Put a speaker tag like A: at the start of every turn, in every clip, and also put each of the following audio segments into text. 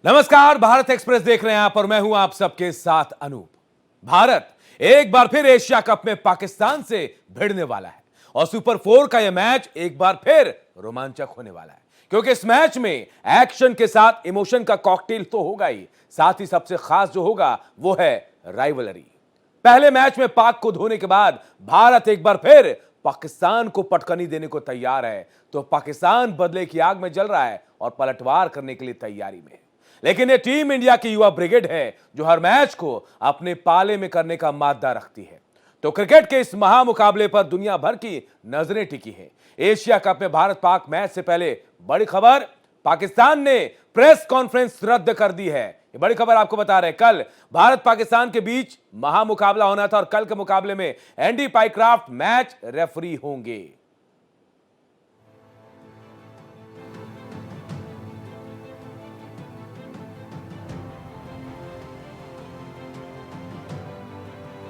A: नमस्कार, भारत एक्सप्रेस देख रहे हैं आप और मैं हूं आप सबके साथ अनूप। भारत एक बार फिर एशिया कप में पाकिस्तान से भिड़ने वाला है और सुपर 4 का यह मैच एक बार फिर रोमांचक होने वाला है, क्योंकि इस मैच में एक्शन के साथ इमोशन का कॉकटेल तो होगा ही, साथ ही सबसे खास जो होगा वो है राइवलरी। पहले मैच में पाक को धोने के बाद भारत एक बार फिर पाकिस्तान को पटकनी देने को तैयार है, तो पाकिस्तान बदले की आग में जल रहा है और पलटवार करने के लिए तैयारी में है। लेकिन ये टीम इंडिया की युवा ब्रिगेड है जो हर मैच को अपने पाले में करने का मादा रखती है। तो क्रिकेट के इस महामुकाबले पर दुनिया भर की नजरें टिकी हैं। एशिया कप में भारत पाक मैच से पहले बड़ी खबर, पाकिस्तान ने प्रेस कॉन्फ्रेंस रद्द कर दी है। ये बड़ी खबर आपको बता रहे हैं। कल भारत पाकिस्तान के बीच महामुकाबला होना था और कल के मुकाबले में एंडी पाइक्राफ्ट मैच रेफरी होंगे।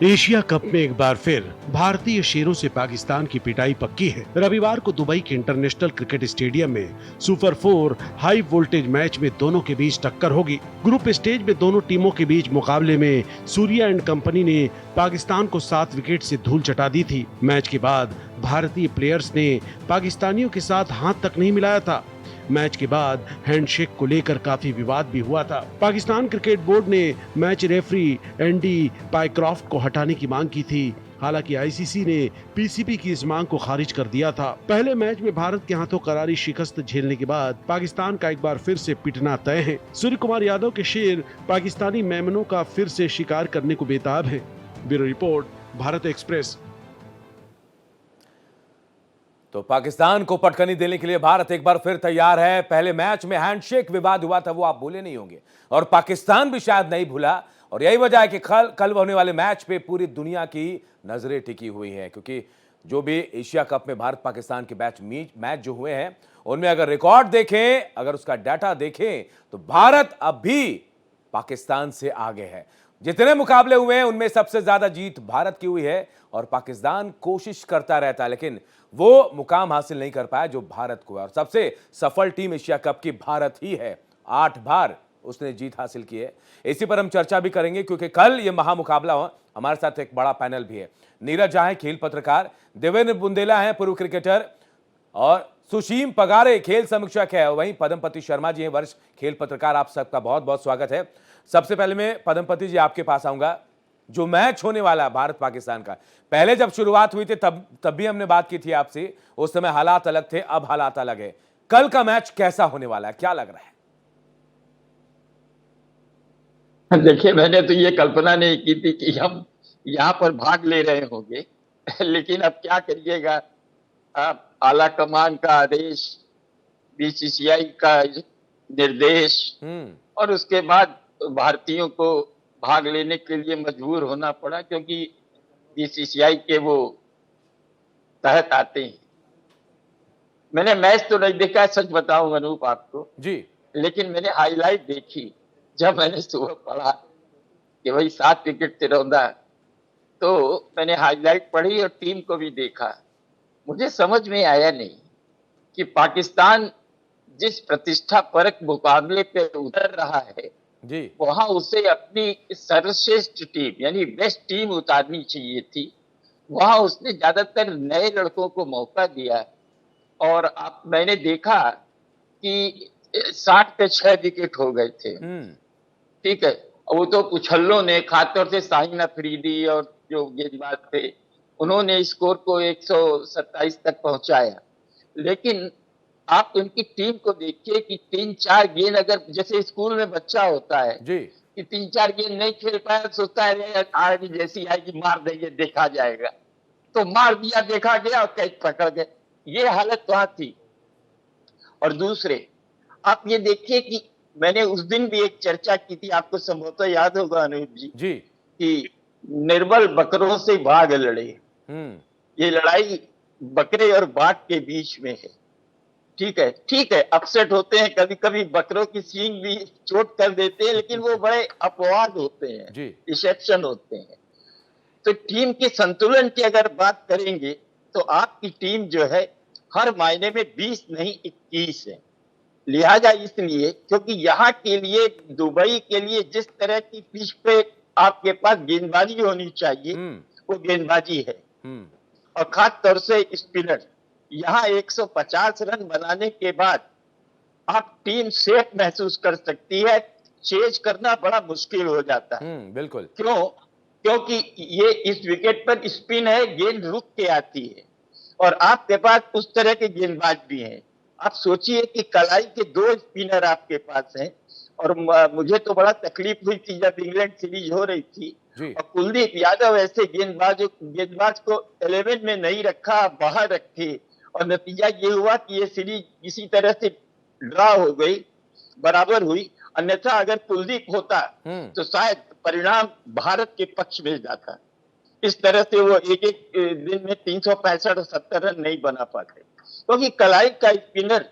B: एशिया कप में एक बार फिर भारतीय शेरों से पाकिस्तान की पिटाई पक्की है। रविवार को दुबई के इंटरनेशनल क्रिकेट स्टेडियम में सुपर 4 हाई वोल्टेज मैच में दोनों के बीच टक्कर होगी। ग्रुप स्टेज में दोनों टीमों के बीच मुकाबले में सूर्या एंड कंपनी ने पाकिस्तान को 7 विकेट से धूल चटा दी थी। मैच के बाद भारतीय प्लेयर्स ने पाकिस्तानियों के साथ हाथ तक नहीं मिलाया था। मैच के बाद हैंडशेक को लेकर काफी विवाद भी हुआ था। पाकिस्तान क्रिकेट बोर्ड ने मैच रेफरी एंडी पाइक्रॉफ्ट को हटाने की मांग की थी। हालांकि आईसीसी ने पीसीबी की इस मांग को खारिज कर दिया था। पहले मैच में भारत के हाथों करारी शिकस्त झेलने के बाद पाकिस्तान का एक बार फिर से पिटना तय है। सूर्य कुमार यादव के शेर पाकिस्तानी मेमनों का फिर से शिकार करने को बेताब है। Bureau report, Bharat express.
A: तो पाकिस्तान को पटकनी देने के लिए भारत एक बार फिर तैयार है। पहले मैच में हैंडशेक विवाद हुआ था, वो आप भूले नहीं होंगे और पाकिस्तान भी शायद नहीं भूला, और यही वजह है कि कल होने वाले मैच पे पूरी दुनिया की नजरें टिकी हुई हैं, क्योंकि जो भी एशिया कप में भारत पाकिस्तान के मैच जो हुए हैं उनमें अगर रिकॉर्ड देखें, अगर उसका डाटा देखें तो भारत अब भी पाकिस्तान से आगे है। जितने मुकाबले हुए हैं उनमें सबसे ज्यादा जीत भारत की हुई है और पाकिस्तान कोशिश करता रहता है लेकिन वो मुकाम हासिल नहीं कर पाया जो भारत को है। और सबसे सफल टीम एशिया कप की भारत ही है, 8 बार उसने जीत हासिल की है। इसी पर हम चर्चा भी करेंगे क्योंकि कल ये महामुकाबला हो। हमारे साथ एक बड़ा पैनल भी है। नीरज झा है खेल पत्रकार, देवेंद्र बुंदेला है पूर्व क्रिकेटर, और सुशीम पगारे खेल समीक्षक है, वहीं पदमपति शर्मा जी हैं वरिष्ठ खेल पत्रकार। आप सबका बहुत बहुत स्वागत है। सबसे पहले मैं पदमपति जी आपके पास आऊंगा। जो मैच होने वाला है भारत पाकिस्तान का, पहले जब शुरुआत हुई थी तब भी हमने बात की थी आपसे, उस समय हालात अलग थे, अब हालात अलग है। कल का मैच कैसा होने वाला है, क्या लग रहा है?
C: देखिए, मैंने तो ये कल्पना नहीं की थी कि हम यहाँ पर भाग ले रहे होंगे लेकिन अब क्या करिएगा, अब आला कमान का आदेश, बीसीसीआई का निर्देश और उसके बाद भारतीयों को भाग लेने के लिए मजबूर होना पड़ा, क्योंकि बीसीसीआई के वो तहत आते हैं। मैंने मैच तो नहीं देखा है, सच बताऊं अनूप आपको
A: जी,
C: लेकिन मैंने हाईलाइट देखी। जब मैंने सुबह पढ़ा कि भाई 7 विकेट से रौंदा, तो मैंने हाईलाइट पढ़ी और टीम को भी देखा। मुझे समझ में आया नहीं कि पाकिस्तान जिस प्रतिष्ठा परक मुकाबले पे उतर रहा है
A: जी,
C: वहां उसे अपनी सर्वश्रेष्ठ टीम यानी बेस्ट टीम उतारनी चाहिए थी। वहां उसने ज्यादातर नए लड़कों को मौका दिया और मैंने देखा कि 60 पे 6 विकेट हो गए थे। ठीक है, वो तो उछल्लों ने, खासतौर से शाहीन अफरीदी और जो गेंदबाज थे, उन्होंने स्कोर को 127 तक पहुंचाया। लेकिन आप उनकी टीम को देखिए कि 3-4 गेंद, अगर जैसे स्कूल में बच्चा होता है
A: जी,
C: कि 3-4 गेंद नहीं खेल पाया, सोचता है आज जैसी आएगी मार देंगे, देखा जाएगा, तो मार दिया, देखा गया और कैच पकड़ गए। ये हालत वहां थी। और दूसरे, आप ये देखिए कि मैंने उस दिन भी एक चर्चा की थी, आपको संभवतः याद होगा अनूप जी, कि निर्बल बकरों से बाघ लड़े। ये लड़ाई बकरे और बाघ के बीच में है। ठीक है, अपसेट होते हैं कभी कभी, बकरों की सींग भी चोट कर देते हैं, लेकिन वो बड़े अपवाद होते हैं, एक्सेप्शन होते हैं। तो टीम के संतुलन की अगर बात करेंगे तो आपकी टीम जो है हर मायने में 20 नहीं 21 है। लिहाजा इसलिए क्योंकि यहाँ के लिए, दुबई के लिए जिस तरह की पिच पे आपके पास गेंदबाजी होनी चाहिए वो गेंदबाजी है, और खास तौर से स्पिनर। यहाँ 150 रन बनाने के बाद आप टीम सेफ महसूस कर सकती है, चेज करना बड़ा मुश्किल हो जाता है।
A: बिल्कुल।
C: क्यों? क्योंकि ये इस विकेट पर स्पिन है, गेंद रुक के आती है, और आपके पास उस तरह के गेंदबाज भी हैं। आप सोचिए कि कलाई के 2 स्पिनर आपके पास हैं, और मुझे तो बड़ा तकलीफ हुई थी जब इंग्लैंड सीरीज हो रही थी और कुलदीप यादव ऐसे गेंदबाज को 11 में नहीं रखा, बाहर रखे, और नतीजा ये हुआ कि ये सीरीज किसी तरह से ड्रा हो गई, बराबर हुई। अन्यथा अगर कुलदीप होता तो शायद परिणाम भारत के पक्ष में जाता। इस तरह से वो एक दिन में 365 और 70 रन नहीं बना पाते, क्योंकि कलाई का स्पिनर,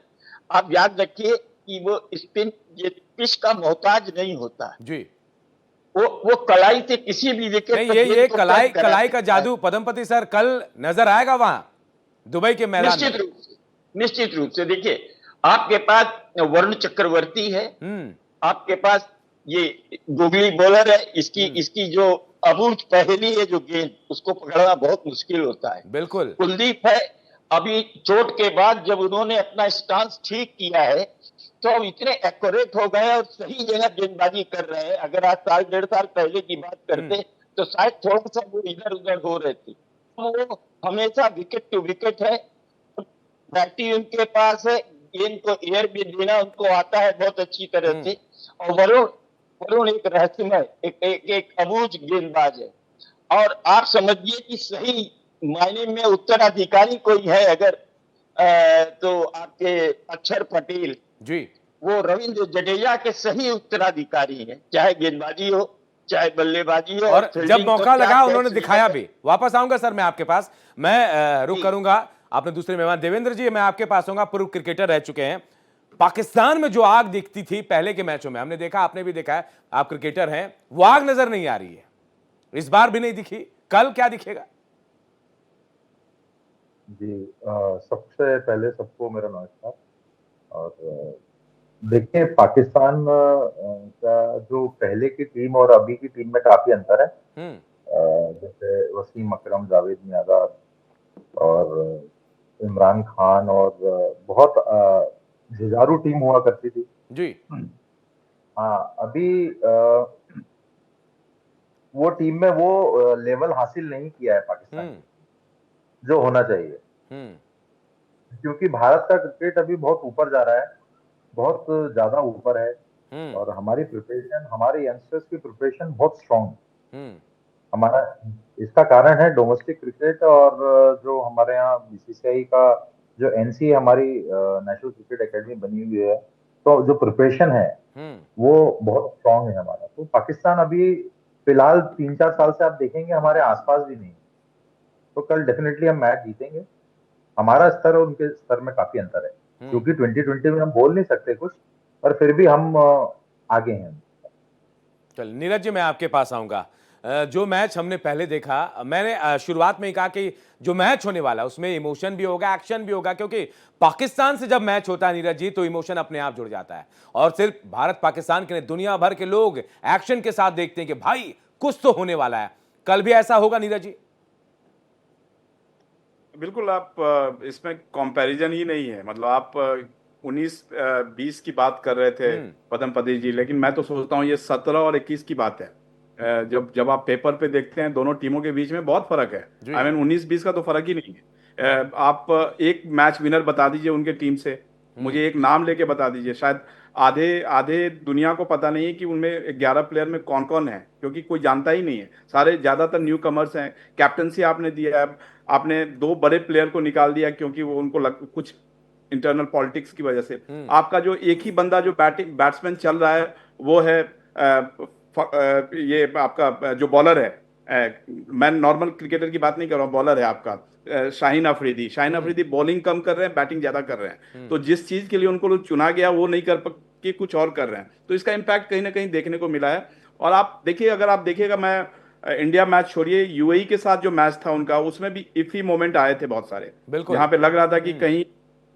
C: आप याद रखिए कि वो स्पिन ये पिच का मोहताज नहीं होता जी। वो कलाई से किसी भी विकेट
A: नहीं, ये कलाई का जादू पदमपति सर कल नजर आएगा वहां दुबई के मैदान में।
C: निश्चित रूप से देखिए, आपके पास वरुण चक्रवर्ती है, आपके पास ये गुगली बॉलर है, इसकी जो अबूझ पहेली है, जो गेंद उसको पकड़ना बहुत मुश्किल होता है।
A: बिल्कुल।
C: कुलदीप है, अभी चोट के बाद जब उन्होंने अपना स्टांस ठीक किया है तो अब इतने एक्यूरेट हो गए और सही जगह गेंदबाजी कर रहे हैं। अगर आज 1.5 साल पहले की बात करते तो शायद थोड़ा सा वो इधर उधर हो रहे थे। वो हमेशा विकेट टू विकेट है, बैटिंग उनके पास है, गेंद को एयर भी देना उनको आता है बहुत अच्छी तरह से। और वरुण एक रहस्यमय, एक अबूझ गेंदबाज है, और आप समझिए कि सही मायने में उत्तराधिकारी कोई है अगर तो आपके अक्षर पटेल जी, वो रविंद्र जडेजा के सही उत्तराधिकारी हैं, चाहे गेंदबाजी हो चाहे बल्लेबाजी हो।
A: और जब मौका लगा उन्होंने दिखाया भी। वापस आऊंगा सर मैं आपके पास, मैं रुक करूंगा। आपने दूसरे मेहमान देवेंद्र जी, मैं आपके पास आऊंगा, पूर्व क्रिकेटर रह चुके हैं। पाकिस्तान में जो आग दिखती थी पहले के मैचों में, हमने देखा, आपने भी देखा है, आप क्रिकेटर हैं, वो आग नजर नहीं आ रही है, इस बार भी नहीं दिखी। कल क्या दिखेगा?
D: जी, सबसे पहले सबको मेरा नमस्कार। और देखिए, पाकिस्तान का जो पहले की टीम और अभी की टीम में काफी अंतर है। जैसे वसीम अकरम, जावेद मियांदाद और इमरान खान, और बहुत जुझारू टीम हुआ करती थी जी। हाँ, अभी वो टीम में वो लेवल हासिल नहीं किया है पाकिस्तान जो होना चाहिए, क्योंकि भारत का क्रिकेट अभी बहुत ऊपर जा रहा है, बहुत ज्यादा ऊपर है, और हमारी प्रिपरेशन, हमारे यंगस्टर्स की प्रिपरेशन बहुत स्ट्रॉन्ग हमारा। इसका कारण है डोमेस्टिक क्रिकेट, और जो हमारे यहाँ बीसीसीआई का जो एनसी हमारी नेशनल क्रिकेट एकेडमी बनी हुई है, तो जो प्रिपरेशन है वो बहुत स्ट्रॉन्ग है हमारा। तो पाकिस्तान अभी फिलहाल 3-4 साल से आप देखेंगे हमारे आसपास भी नहीं, तो कल डेफिनेटली हम मैच जीतेंगे। हमारा स्तर और उनके स्तर में काफी अंतर है, क्योंकि 2020 में हम बोल नहीं सकते कुछ, पर फिर भी हम आगे हैं।
A: चल नीरज जी, मैं आपके पास आऊंगा। जो मैच हमने पहले देखा, मैंने शुरुआत में ही कहा कि जो मैच होने वाला उसमें इमोशन भी होगा, एक्शन भी होगा, क्योंकि पाकिस्तान से जब मैच होता है नीरज जी तो इमोशन अपने आप जुड़ जाता है, और सिर्फ भारत पाकिस्तान के नहीं, दुनिया भर के लोग एक्शन के साथ देखते हैं कि भाई कुछ तो होने वाला है। कल भी ऐसा होगा नीरज जी?
E: बिल्कुल, आप इसमें कंपैरिजन ही नहीं है। मतलब आप 19-20 की बात कर रहे थे पदमपति जी, लेकिन मैं तो सोचता हूँ ये 17 और 21 की बात है। जब आप पेपर पे देखते हैं दोनों टीमों के बीच में बहुत फर्क है। आई मीन 19-20 का तो फर्क ही नहीं है। आप एक मैच विनर बता दीजिए उनके टीम से, मुझे एक नाम लेके बता दीजिए। शायद आधे दुनिया को पता नहीं है कि उनमें 11 प्लेयर में कौन कौन है, क्योंकि कोई जानता ही नहीं है। सारे ज्यादातर न्यू कमर्स हैं। कैप्टनसी आपने दिया है, आपने 2 बड़े प्लेयर को निकाल दिया क्योंकि वो उनको कुछ इंटरनल पॉलिटिक्स की वजह से। आपका जो एक ही बंदा जो बैट्समैन चल रहा है वो है ये आपका जो बॉलर है, मैं नॉर्मल क्रिकेटर की बात नहीं कर रहा हूँ, बॉलर है आपका शाहीन अफरीदी। शाहीन अफरीदी बॉलिंग कम कर रहे हैं, बैटिंग ज्यादा कर रहे हैं। तो जिस चीज के लिए उनको चुना गया वो नहीं कर के कुछ और कर रहे हैं, तो इसका इम्पैक्ट कहीं ना कहीं देखने को मिला है। और आप देखिए, अगर आप देखिएगा, मैं इंडिया मैच छोड़िए, यूएई के साथ जो मैच था उनका, उसमें भी इफी मोमेंट आए थे बहुत सारे, जहां पे लग रहा था कि कहीं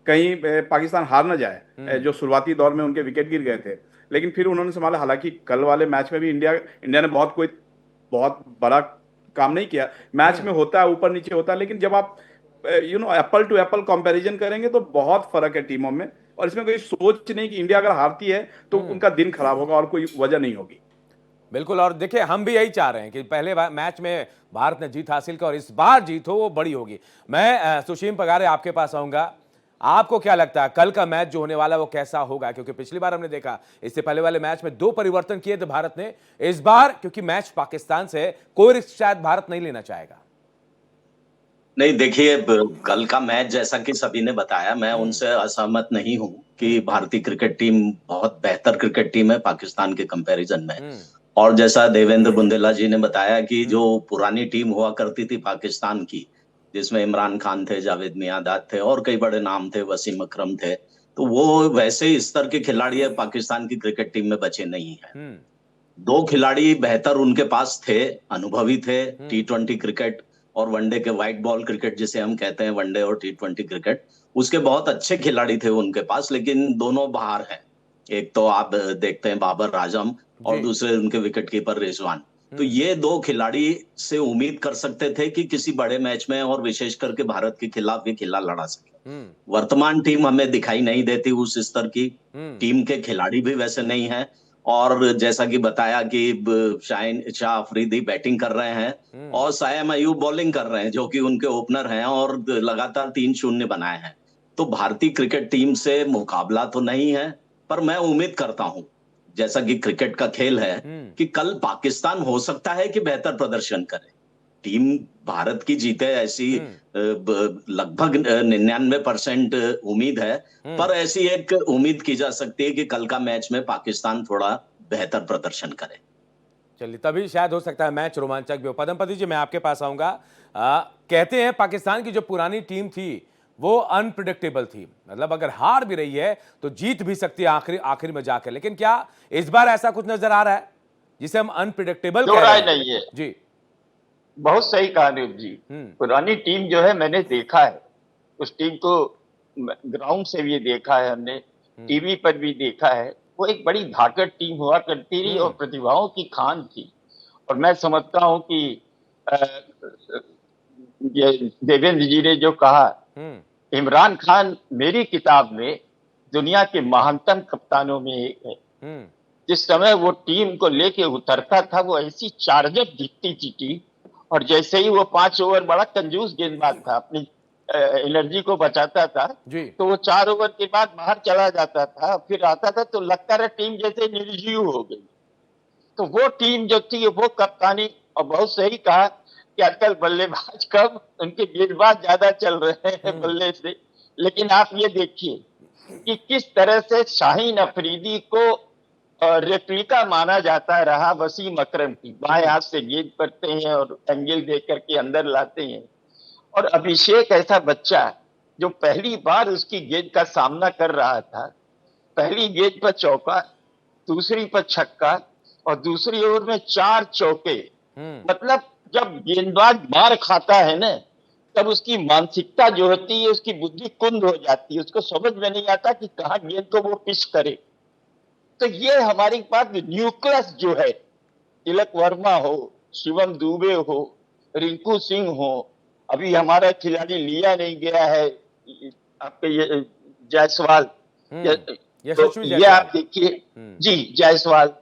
E: कहीं पाकिस्तान हार ना जाए। जो शुरुआती दौर में उनके विकेट गिर गए थे, लेकिन फिर उन्होंने संभाला। हालांकि कल वाले मैच में भी इंडिया ने बहुत बड़ा काम नहीं किया। मैच में होता है, ऊपर नीचे होता है, लेकिन जब आप एप्पल टू एप्पल कंपैरिजन करेंगे तो बहुत फर्क है टीमों में। और इसमें कोई सोच नहीं कि इंडिया अगर हारती है तो उनका दिन खराब होगा, और कोई वजह नहीं होगी।
A: बिल्कुल, और देखिए हम भी यही चाह रहे हैं कि पहले मैच में भारत ने जीत हासिल की और इस बार जीत हो वो बड़ी होगी। मैं सुशीम पगारे आपके पास आऊंगा, आपको क्या लगता है कल का मैच जो होने वाला है वो कैसा होगा? क्योंकि पिछली बार हमने देखा इससे पहले वाले मैच में 2 परिवर्तन किए थे भारत ने। इस बार क्योंकि मैच पाकिस्तान से, कोई रिस्क शायद भारत नहीं लेना चाहेगा।
F: नहीं, देखिए कल का मैच जैसा कि सभी ने बताया, मैं उनसे असहमत नहीं हूं कि भारतीय क्रिकेट टीम बहुत बेहतर क्रिकेट टीम है पाकिस्तान के कंपैरिजन में। और जैसा देवेंद्र बुंदेला जी ने बताया कि जो पुरानी टीम हुआ करती थी पाकिस्तान की, जिसमें इमरान खान थे, जावेद मियांदाद थे और कई बड़े नाम थे, वसीम अकरम थे, तो वो वैसे स्तर के खिलाड़ी पाकिस्तान की क्रिकेट टीम में बचे नहीं है। 2 खिलाड़ी बेहतर उनके पास थे, अनुभवी थे, T20 क्रिकेट और वनडे के व्हाइट बॉल क्रिकेट जिसे हम कहते हैं, वनडे और T20 क्रिकेट, उसके बहुत अच्छे खिलाड़ी थे उनके पास, लेकिन दोनों बाहर हैं। एक तो आप देखते हैं बाबर आजम और दूसरे उनके विकेट कीपर रिजवान। तो ये 2 खिलाड़ी से उम्मीद कर सकते थे कि किसी बड़े मैच में और विशेष करके भारत के खिलाफ ये खिला लड़ा सके। वर्तमान टीम हमें दिखाई नहीं देती उस स्तर की, टीम के खिलाड़ी भी वैसे नहीं है। और जैसा कि बताया कि शाहीन शाह अफरीदी बैटिंग कर रहे हैं और सायम अयूब बॉलिंग कर रहे हैं, जो कि उनके ओपनर हैं, और लगातार 3-0 बनाए हैं। तो भारतीय क्रिकेट टीम से मुकाबला तो नहीं है, पर मैं उम्मीद करता हूं, जैसा कि क्रिकेट का खेल है, कि कल पाकिस्तान हो सकता है कि बेहतर प्रदर्शन करे। टीम भारत की जीते ऐसी लगभग 99% उम्मीद है, पर ऐसी एक उम्मीद की जा सकती है कि कल का मैच में पाकिस्तान थोड़ा बेहतर प्रदर्शन करे।
A: चलिए, तभी शायद हो सकता है मैच रोमांचक भी हो। पदमपति जी, मैं आपके पास आऊंगा। कहते हैं पाकिस्तान की जो पुरानी टीम थी वो अनप्रिडिक्टेबल थी, मतलब अगर हार भी रही है तो जीत भी सकती है आखिर में जाकर, लेकिन क्या इस बार ऐसा कुछ नजर आ रहा है जिसे हम अनप्रिडिक्टेबल कह रहे हैं?
C: नहीं है
A: जी,
C: बहुत सही कहा अनूप जी। पुरानी टीम जो है, मैंने देखा है उस टीम को, ग्राउंड से भी देखा है हमने, टीवी पर भी देखा है। वो एक बड़ी धाकड़ टीम हुआ करती थी और प्रतिभाओं की खान थी। और मैं समझता हूं कि ये देवेंद्र जी ने जो कहा, इमरान खान मेरी किताब में दुनिया के महानतम कप्तानों में एक है। जिस समय वो टीम को लेके उतरता था, वो ऐसी चार्जर दिखती थी टीम। और जैसे ही वो 5 ओवर, बड़ा कंजूस गेंदबाज था, अपनी एनर्जी को बचाता था, तो वो 4 ओवर के बाद बाहर चला जाता था, फिर आता था तो लगता रहा टीम जैसे निर्जीव हो गई। तो वो टीम जो थी, वो कप्तानी, और बहुत सही कहा कि आजकल बल्लेबाज कम, उनके गेंदबाज ज्यादा चल रहे हैं बल्ले से। लेकिन आप ये देखिए कि किस तरह से शाहीन अफरीदी को रेप्लिका माना जाता रहा वसीम अकरम की। बाएं हाथ से गेंद करते हैं और एंगल दे करके अंदर लाते हैं। और अभिषेक ऐसा बच्चा जो पहली बार उसकी गेंद का सामना कर रहा था, पहली गेंद पर चौका, दूसरी पर छक्का और दूसरी ओवर में 4 चौके। मतलब जब गेंदबाज मार खाता है ना, तब उसकी मानसिकता जो होती है, उसकी बुद्धि कुंद हो जाती है, उसको समझ में नहीं आता कि कहाँ गेंद को वो पिच करे। तो ये हमारे पास न्यूक्लियस जो है, तिलक वर्मा हो, शिवम दुबे हो, रिंकू सिंह हो, अभी हमारा खिलाड़ी लिया नहीं गया है आपके ये जायसवाल, तो ये आप देखिए जी, जायसवाल।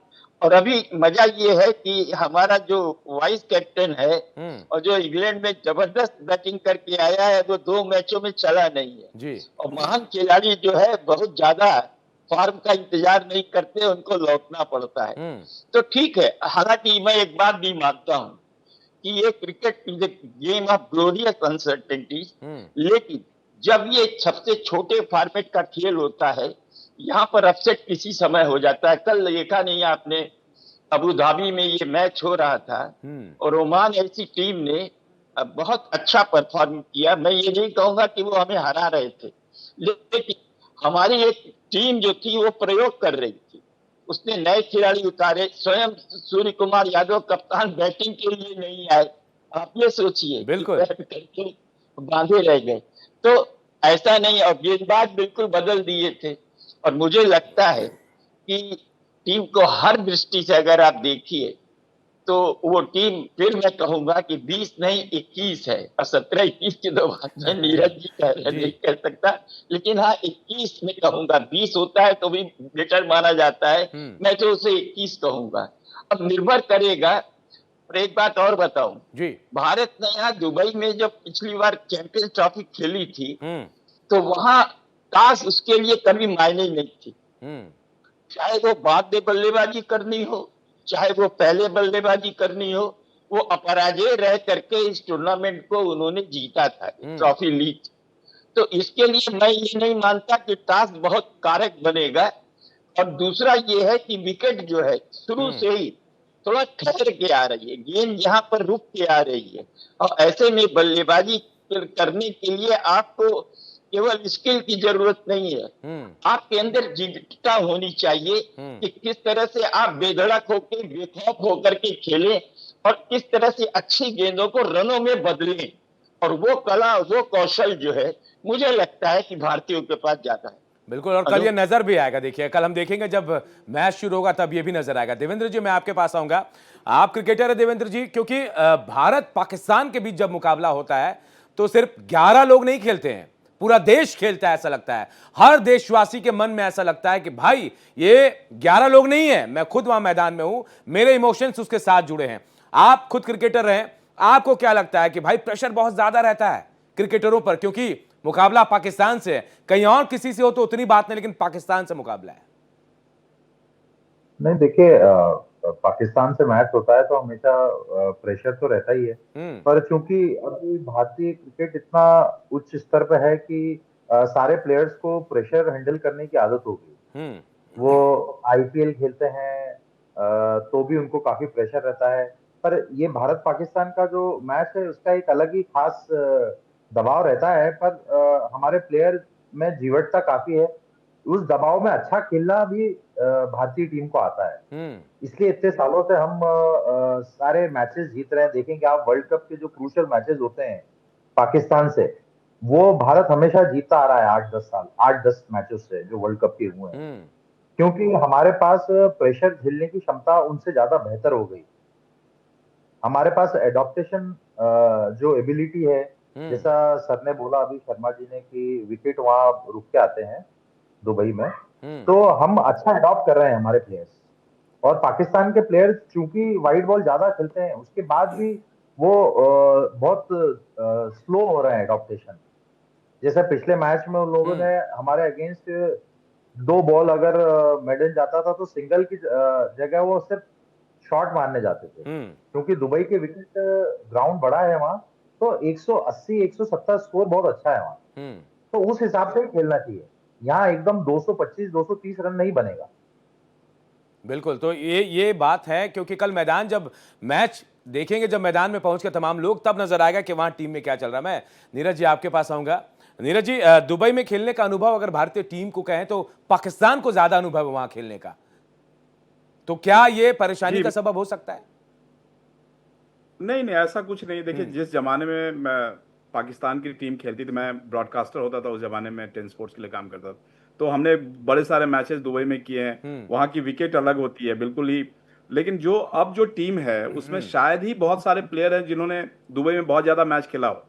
C: और अभी मजा ये है कि हमारा जो वाइस कैप्टन है और जो इंग्लैंड में जबरदस्त बैटिंग करके आया है, वो 2 मैचों में चला नहीं है जी। और महान खिलाड़ी जो है बहुत ज्यादा फॉर्म का इंतजार नहीं करते, उनको लौटना पड़ता है। तो ठीक है, हालांकि मैं एक बात भी मानता हूं कि ये cricket is a game of glorious uncertainties, लेकिन जब ये सबसे छोटे फॉर्मेट का खेल होता है, यहाँ पर अपसेट किसी समय हो जाता है। कल देखा नहीं आपने, अबू धाबी में ये मैच हो रहा था और ओमान ऐसी टीम ने बहुत अच्छा परफॉर्म किया। मैं ये नहीं कहूंगा कि वो हमें हरा रहे थे, लेकिन हमारी एक टीम जो थी वो प्रयोग कर रही थी, उसने नए खिलाड़ी उतारे। स्वयं सूर्य कुमार यादव कप्तान बैटिंग के लिए नहीं आए, आप ये सोचिए, बिल्कुल बांधे रह गए। तो ऐसा नहीं, और गेंदबाज बिल्कुल बदल दिए थे। और मुझे लगता है कि टीम को हर दृष्टि से अगर आप देखिए तो वो टीम, फिर मैं कहूंगा कि 20 नहीं 21 है, और 17-21 की तो बात मैं नीरज जी नहीं कर सकता, लेकिन हाँ 21 में कहूंगा। 20 होता है तो भी बेटर माना जाता है, मैं तो उसे 21 कहूंगा। अब निर्भर करेगा। और एक बात और बताऊं
A: जी,
C: भारत ने यहाँ दुबई में जब पिछली बार चैंपियंस ट्रॉफी खेली थी तो वहां टॉस उसके लिए कभी मायने नहीं थी। चाहे वो बाद में बल्लेबाजी करनी हो, चाहे वो पहले बल्लेबाजी करनी हो, वो अपराजय रह करके इस टूर्नामेंट को उन्होंने जीता था, ट्रॉफी ली थी। तो इसके लिए मैं ये नहीं मानता कि टॉस बहुत कारक बनेगा। और दूसरा ये है कि विकेट जो है शुरू से ही थोड़ा ठहर के आ रही है, गेंद यहाँ पर रुक के आ रही है, और ऐसे में बल्लेबाजी करने के लिए आपको केवल स्किल की जरूरत नहीं है, आपके अंदर जिज्ञासा होनी चाहिए कि किस तरह से आप बेधड़क होकर बेखौफ होकर के खेलें और किस तरह से अच्छी गेंदों को रनों में बदलें। और वो कला, वो कौशल जो है, मुझे लगता है कि भारतीयों के पास ज्यादा है।
A: बिल्कुल। और कल ये नजर भी आएगा। देखिए, कल हम देखेंगे जब मैच शुरू होगा तब ये भी नजर आएगा। देवेंद्र जी, मैं आपके पास आऊंगा। आप क्रिकेटर है देवेंद्र जी, क्योंकि भारत पाकिस्तान के बीच जब मुकाबला होता है तो सिर्फ 11 लोग नहीं खेलते हैं, पूरा देश खेलता है। ऐसा लगता है हर देशवासी के मन में, ऐसा लगता है कि भाई ये 11 लोग नहीं है, मैं खुद वहां मैदान में हूं, मेरे इमोशंस उसके साथ जुड़े हैं। आप खुद क्रिकेटर रहे, आपको क्या लगता है कि भाई प्रेशर बहुत ज्यादा रहता है क्रिकेटरों पर, क्योंकि मुकाबला पाकिस्तान से है, कहीं और किसी से हो तो उतनी बात नहीं, लेकिन पाकिस्तान से मुकाबला है।
D: नहीं देखिए, पाकिस्तान से मैच होता है तो हमेशा प्रेशर तो रहता ही है, पर चूंकि अभी भारतीय क्रिकेट इतना उच्च स्तर पे है कि सारे प्लेयर्स को प्रेशर हैंडल करने की आदत हो गई। वो आईपीएल खेलते हैं तो भी उनको काफी प्रेशर रहता है। पर ये भारत पाकिस्तान का जो मैच है उसका एक अलग ही खास दबाव रहता है, पर हमारे प्लेयर में जीवटता काफी है। उस दबाव में अच्छा खेलना भी भारतीय टीम को आता है, इसलिए इतने सालों से हम सारे मैचेस जीत रहे हैं। देखेंगे आप वर्ल्ड कप के जो क्रूशियल मैचेस होते हैं पाकिस्तान से, वो भारत हमेशा जीतता आ रहा है 8-10 साल, 8-10 मैचों से जो वर्ल्ड कप के हुए हैं, क्योंकि हमारे पास प्रेशर झेलने की क्षमता उनसे ज्यादा बेहतर हो गई। हमारे पास एडॉप्टेशन जो एबिलिटी है, जैसा सर ने बोला अभी शर्मा जी ने कि विकेट वहां रुक के आते हैं दुबई में, तो हम अच्छा अडॉप्ट कर रहे हैं हमारे प्लेयर्स। और पाकिस्तान के प्लेयर्स चूंकि वाइड बॉल ज्यादा खेलते हैं उसके बाद भी वो बहुत स्लो हो रहे हैं एडॉप्टेशन। जैसे पिछले मैच में उन लोगों ने हमारे अगेंस्ट 2 बॉल अगर मेडन जाता था तो सिंगल की जगह वो सिर्फ शॉट मारने जाते थे, क्योंकि दुबई के विकेट ग्राउंड बड़ा है वहां, तो 180-170 स्कोर बहुत अच्छा है वहां। तो उस हिसाब से खेलना चाहिए, यहाँ एकदम 225-230 रन नहीं बनेगा।
A: बिल्कुल। तो ये बात है, क्योंकि कल मैदान जब मैच देखेंगे, जब मैदान में पहुंच के तमाम लोग, तब नजर आएगा कि वहां टीम में क्या चल रहा है। मैं नीरज जी आपके पास आऊंगा। नीरज जी, दुबई में खेलने का अनुभव अगर भारतीय टीम को कहें तो पाकिस्तान को ज्यादा अनुभव है वहां खेलने का, तो क्या ये परेशानी का सबब हो सकता है?
E: नहीं नहीं, ऐसा कुछ नहीं। देखिए, जिस जमाने में मैं पाकिस्तान की टीम खेलती थी, मैं ब्रॉडकास्टर होता था उस जमाने में, 10 स्पोर्ट्स के लिए काम करता था, तो हमने बड़े सारे मैचेस दुबई में किए हैं। वहां की विकेट अलग होती है बिल्कुल ही। लेकिन जो टीम है उसमें शायद ही बहुत सारे प्लेयर हैं जिन्होंने दुबई में बहुत ज्यादा मैच खेला हो।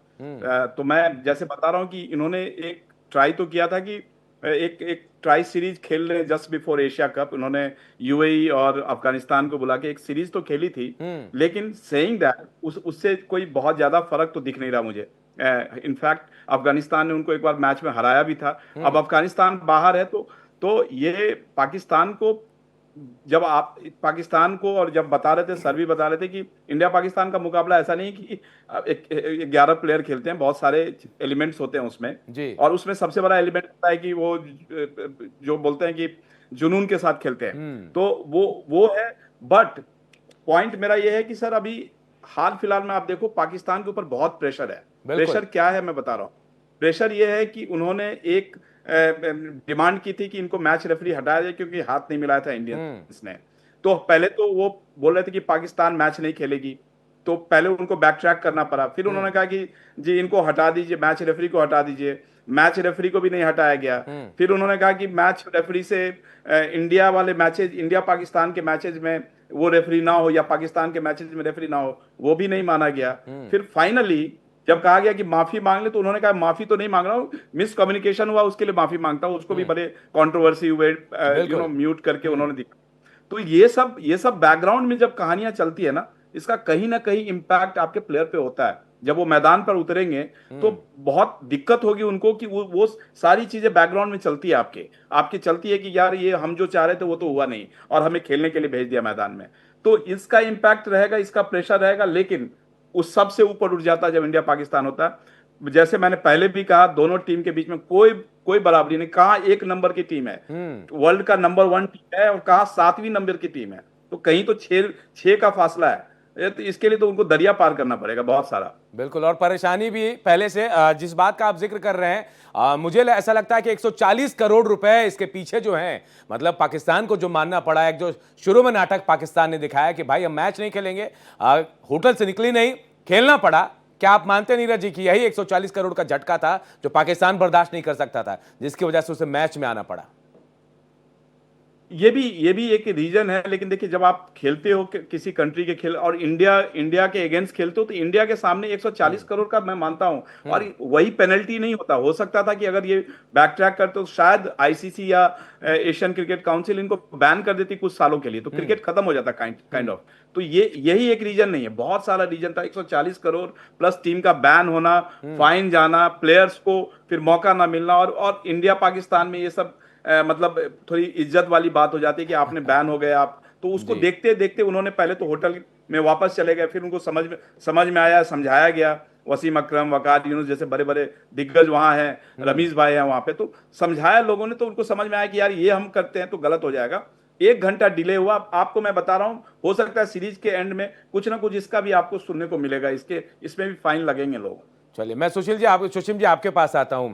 E: तो मैं जैसे बता रहा हूँ कि इन्होंने एक ट्राई तो किया था कि एक ट्राई सीरीज खेल रहे जस्ट बिफोर एशिया कप, उन्होंने यूएई और अफगानिस्तान को बुला के एक सीरीज तो खेली थी। लेकिन सेइंग दैट उससे कोई बहुत ज्यादा फर्क तो दिख नहीं रहा मुझे। इनफैक्ट अफगानिस्तान ने उनको एक बार मैच में हराया भी था। अब अफगानिस्तान बाहर है, तो ये पाकिस्तान को, जब आप पाकिस्तान को, और जब बता रहे थे, सर भी बता रहे थे कि इंडिया पाकिस्तान का मुकाबला ऐसा नहीं कि 11 प्लेयर खेलते हैं, बहुत सारे एलिमेंट्स होते हैं उसमें जी। और उसमें सबसे बड़ा एलिमेंट होता है कि वो जो बोलते हैं कि जुनून के साथ खेलते हैं, तो वो है। बट पॉइंट मेरा ये है कि सर अभी हाल फिलहाल में आप देखो पाकिस्तान के ऊपर बहुत प्रेशर है। प्रेशर क्या है मैं बता रहा हूँ। प्रेशर ये है कि उन्होंने एक डिमांड की थी कि इनको मैच रेफरी हटाया जाए क्योंकि हाथ नहीं मिलाया था इंडियंस ने। तो पहले तो वो बोल रहे थे कि पाकिस्तान मैच नहीं खेलेगी, तो पहले उनको बैक ट्रैक करना पड़ा, फिर उन्होंने कहा कि जी इनको हटा दीजिए, मैच रेफरी को हटा दीजिए, मैच रेफरी को भी नहीं हटाया गया। फिर उन्होंने कहा कि मैच रेफरी से इंडिया वाले मैचेज, इंडिया पाकिस्तान के मैचेज में वो रेफरी ना हो, या पाकिस्तान के मैचेज में रेफरी ना हो, वो भी नहीं माना गया। फिर फाइनली जब कहा गया कि माफी मांग ले, तो उन्होंने कहा माफी तो नहीं मांग रहा हूँ, मिस कम्युनिकेशन हुआ उसके लिए माफी मांगता हूँ। उसको भी बड़े कंट्रोवर्सी हुए, म्यूट करके उन्होंने दिखा। तो ये सब बैकग्राउंड में जब कहानियां चलती है ना, इसका कहीं ना कहीं इम्पैक्ट आपके प्लेयर पे होता है। जब वो मैदान पर उतरेंगे तो बहुत दिक्कत होगी उनको कि वो सारी चीजें बैकग्राउंड में चलती है, आपकी चलती है कि यार ये हम जो चाह रहे थे वो तो हुआ नहीं और हमें खेलने के लिए भेज दिया मैदान में। तो इसका इम्पैक्ट रहेगा, इसका प्रेशर रहेगा, लेकिन उस सबसे ऊपर उठ जाता है जब इंडिया पाकिस्तान होता है। जैसे मैंने पहले भी कहा, दोनों टीम के बीच में कोई बराबरी नहीं। कहा 1 नंबर की टीम है, वर्ल्ड का नंबर 1 टीम है, और कहा 7वीं नंबर की टीम है, तो कहीं तो 6 का फासला है। तो इसके लिए तो उनको दरिया पार करना पड़ेगा बहुत सारा।
A: बिल्कुल, और परेशानी भी पहले से जिस बात का आप जिक्र कर रहे हैं, मुझे ऐसा लगता है कि 140 करोड़ रुपए इसके पीछे जो हैं, मतलब पाकिस्तान को जो मानना पड़ा है, जो शुरू में नाटक पाकिस्तान ने दिखाया कि भाई हम मैच नहीं खेलेंगे, होटल से निकली नहीं, खेलना पड़ा। क्या आप मानते हैं नीरज जी कि यही 140 करोड़ का झटका था जो पाकिस्तान बर्दाश्त नहीं कर सकता था, जिसकी वजह से उसे मैच में आना पड़ा?
E: ये भी एक रीजन है। लेकिन देखिए, जब आप खेलते हो किसी कंट्री के खेल और इंडिया के अगेंस्ट खेलते हो, तो इंडिया के सामने 140 करोड़ का मैं मानता हूं, और वही पेनल्टी नहीं होता। हो सकता था कि अगर ये बैक ट्रैक करते तो शायद आईसीसी या एशियन क्रिकेट काउंसिल इनको बैन कर देती कुछ सालों के लिए, तो क्रिकेट खत्म हो जाता काइंड ऑफ। तो यही एक रीजन नहीं है, बहुत सारा रीजन था। 140 करोड़ प्लस टीम का बैन होना, फाइन जाना, प्लेयर्स को फिर मौका ना मिलना, और इंडिया पाकिस्तान में ये सब मतलब थोड़ी इज्जत वाली बात हो जाती है कि आपने बैन हो गए आप। तो उसको देखते देखते उन्होंने पहले तो होटल में वापस चले गए, फिर उनको समझ में आया, समझाया गया। वसीम अकरम, वकार यूनुस जैसे बड़े बड़े दिग्गज वहां हैं, रमीज भाई हैं वहां पे, तो समझाया लोगों ने, तो उनको समझ में आया कि यार ये हम करते हैं तो गलत हो जाएगा। 1 घंटा डिले हुआ। आपको मैं बता रहा हूं, हो सकता है सीरीज के एंड में कुछ ना कुछ इसका भी आपको सुनने को मिलेगा, इसमें भी फाइन लगेंगे लोग।
A: चलिए, मैं सुशील जी आपके पास आता हूं।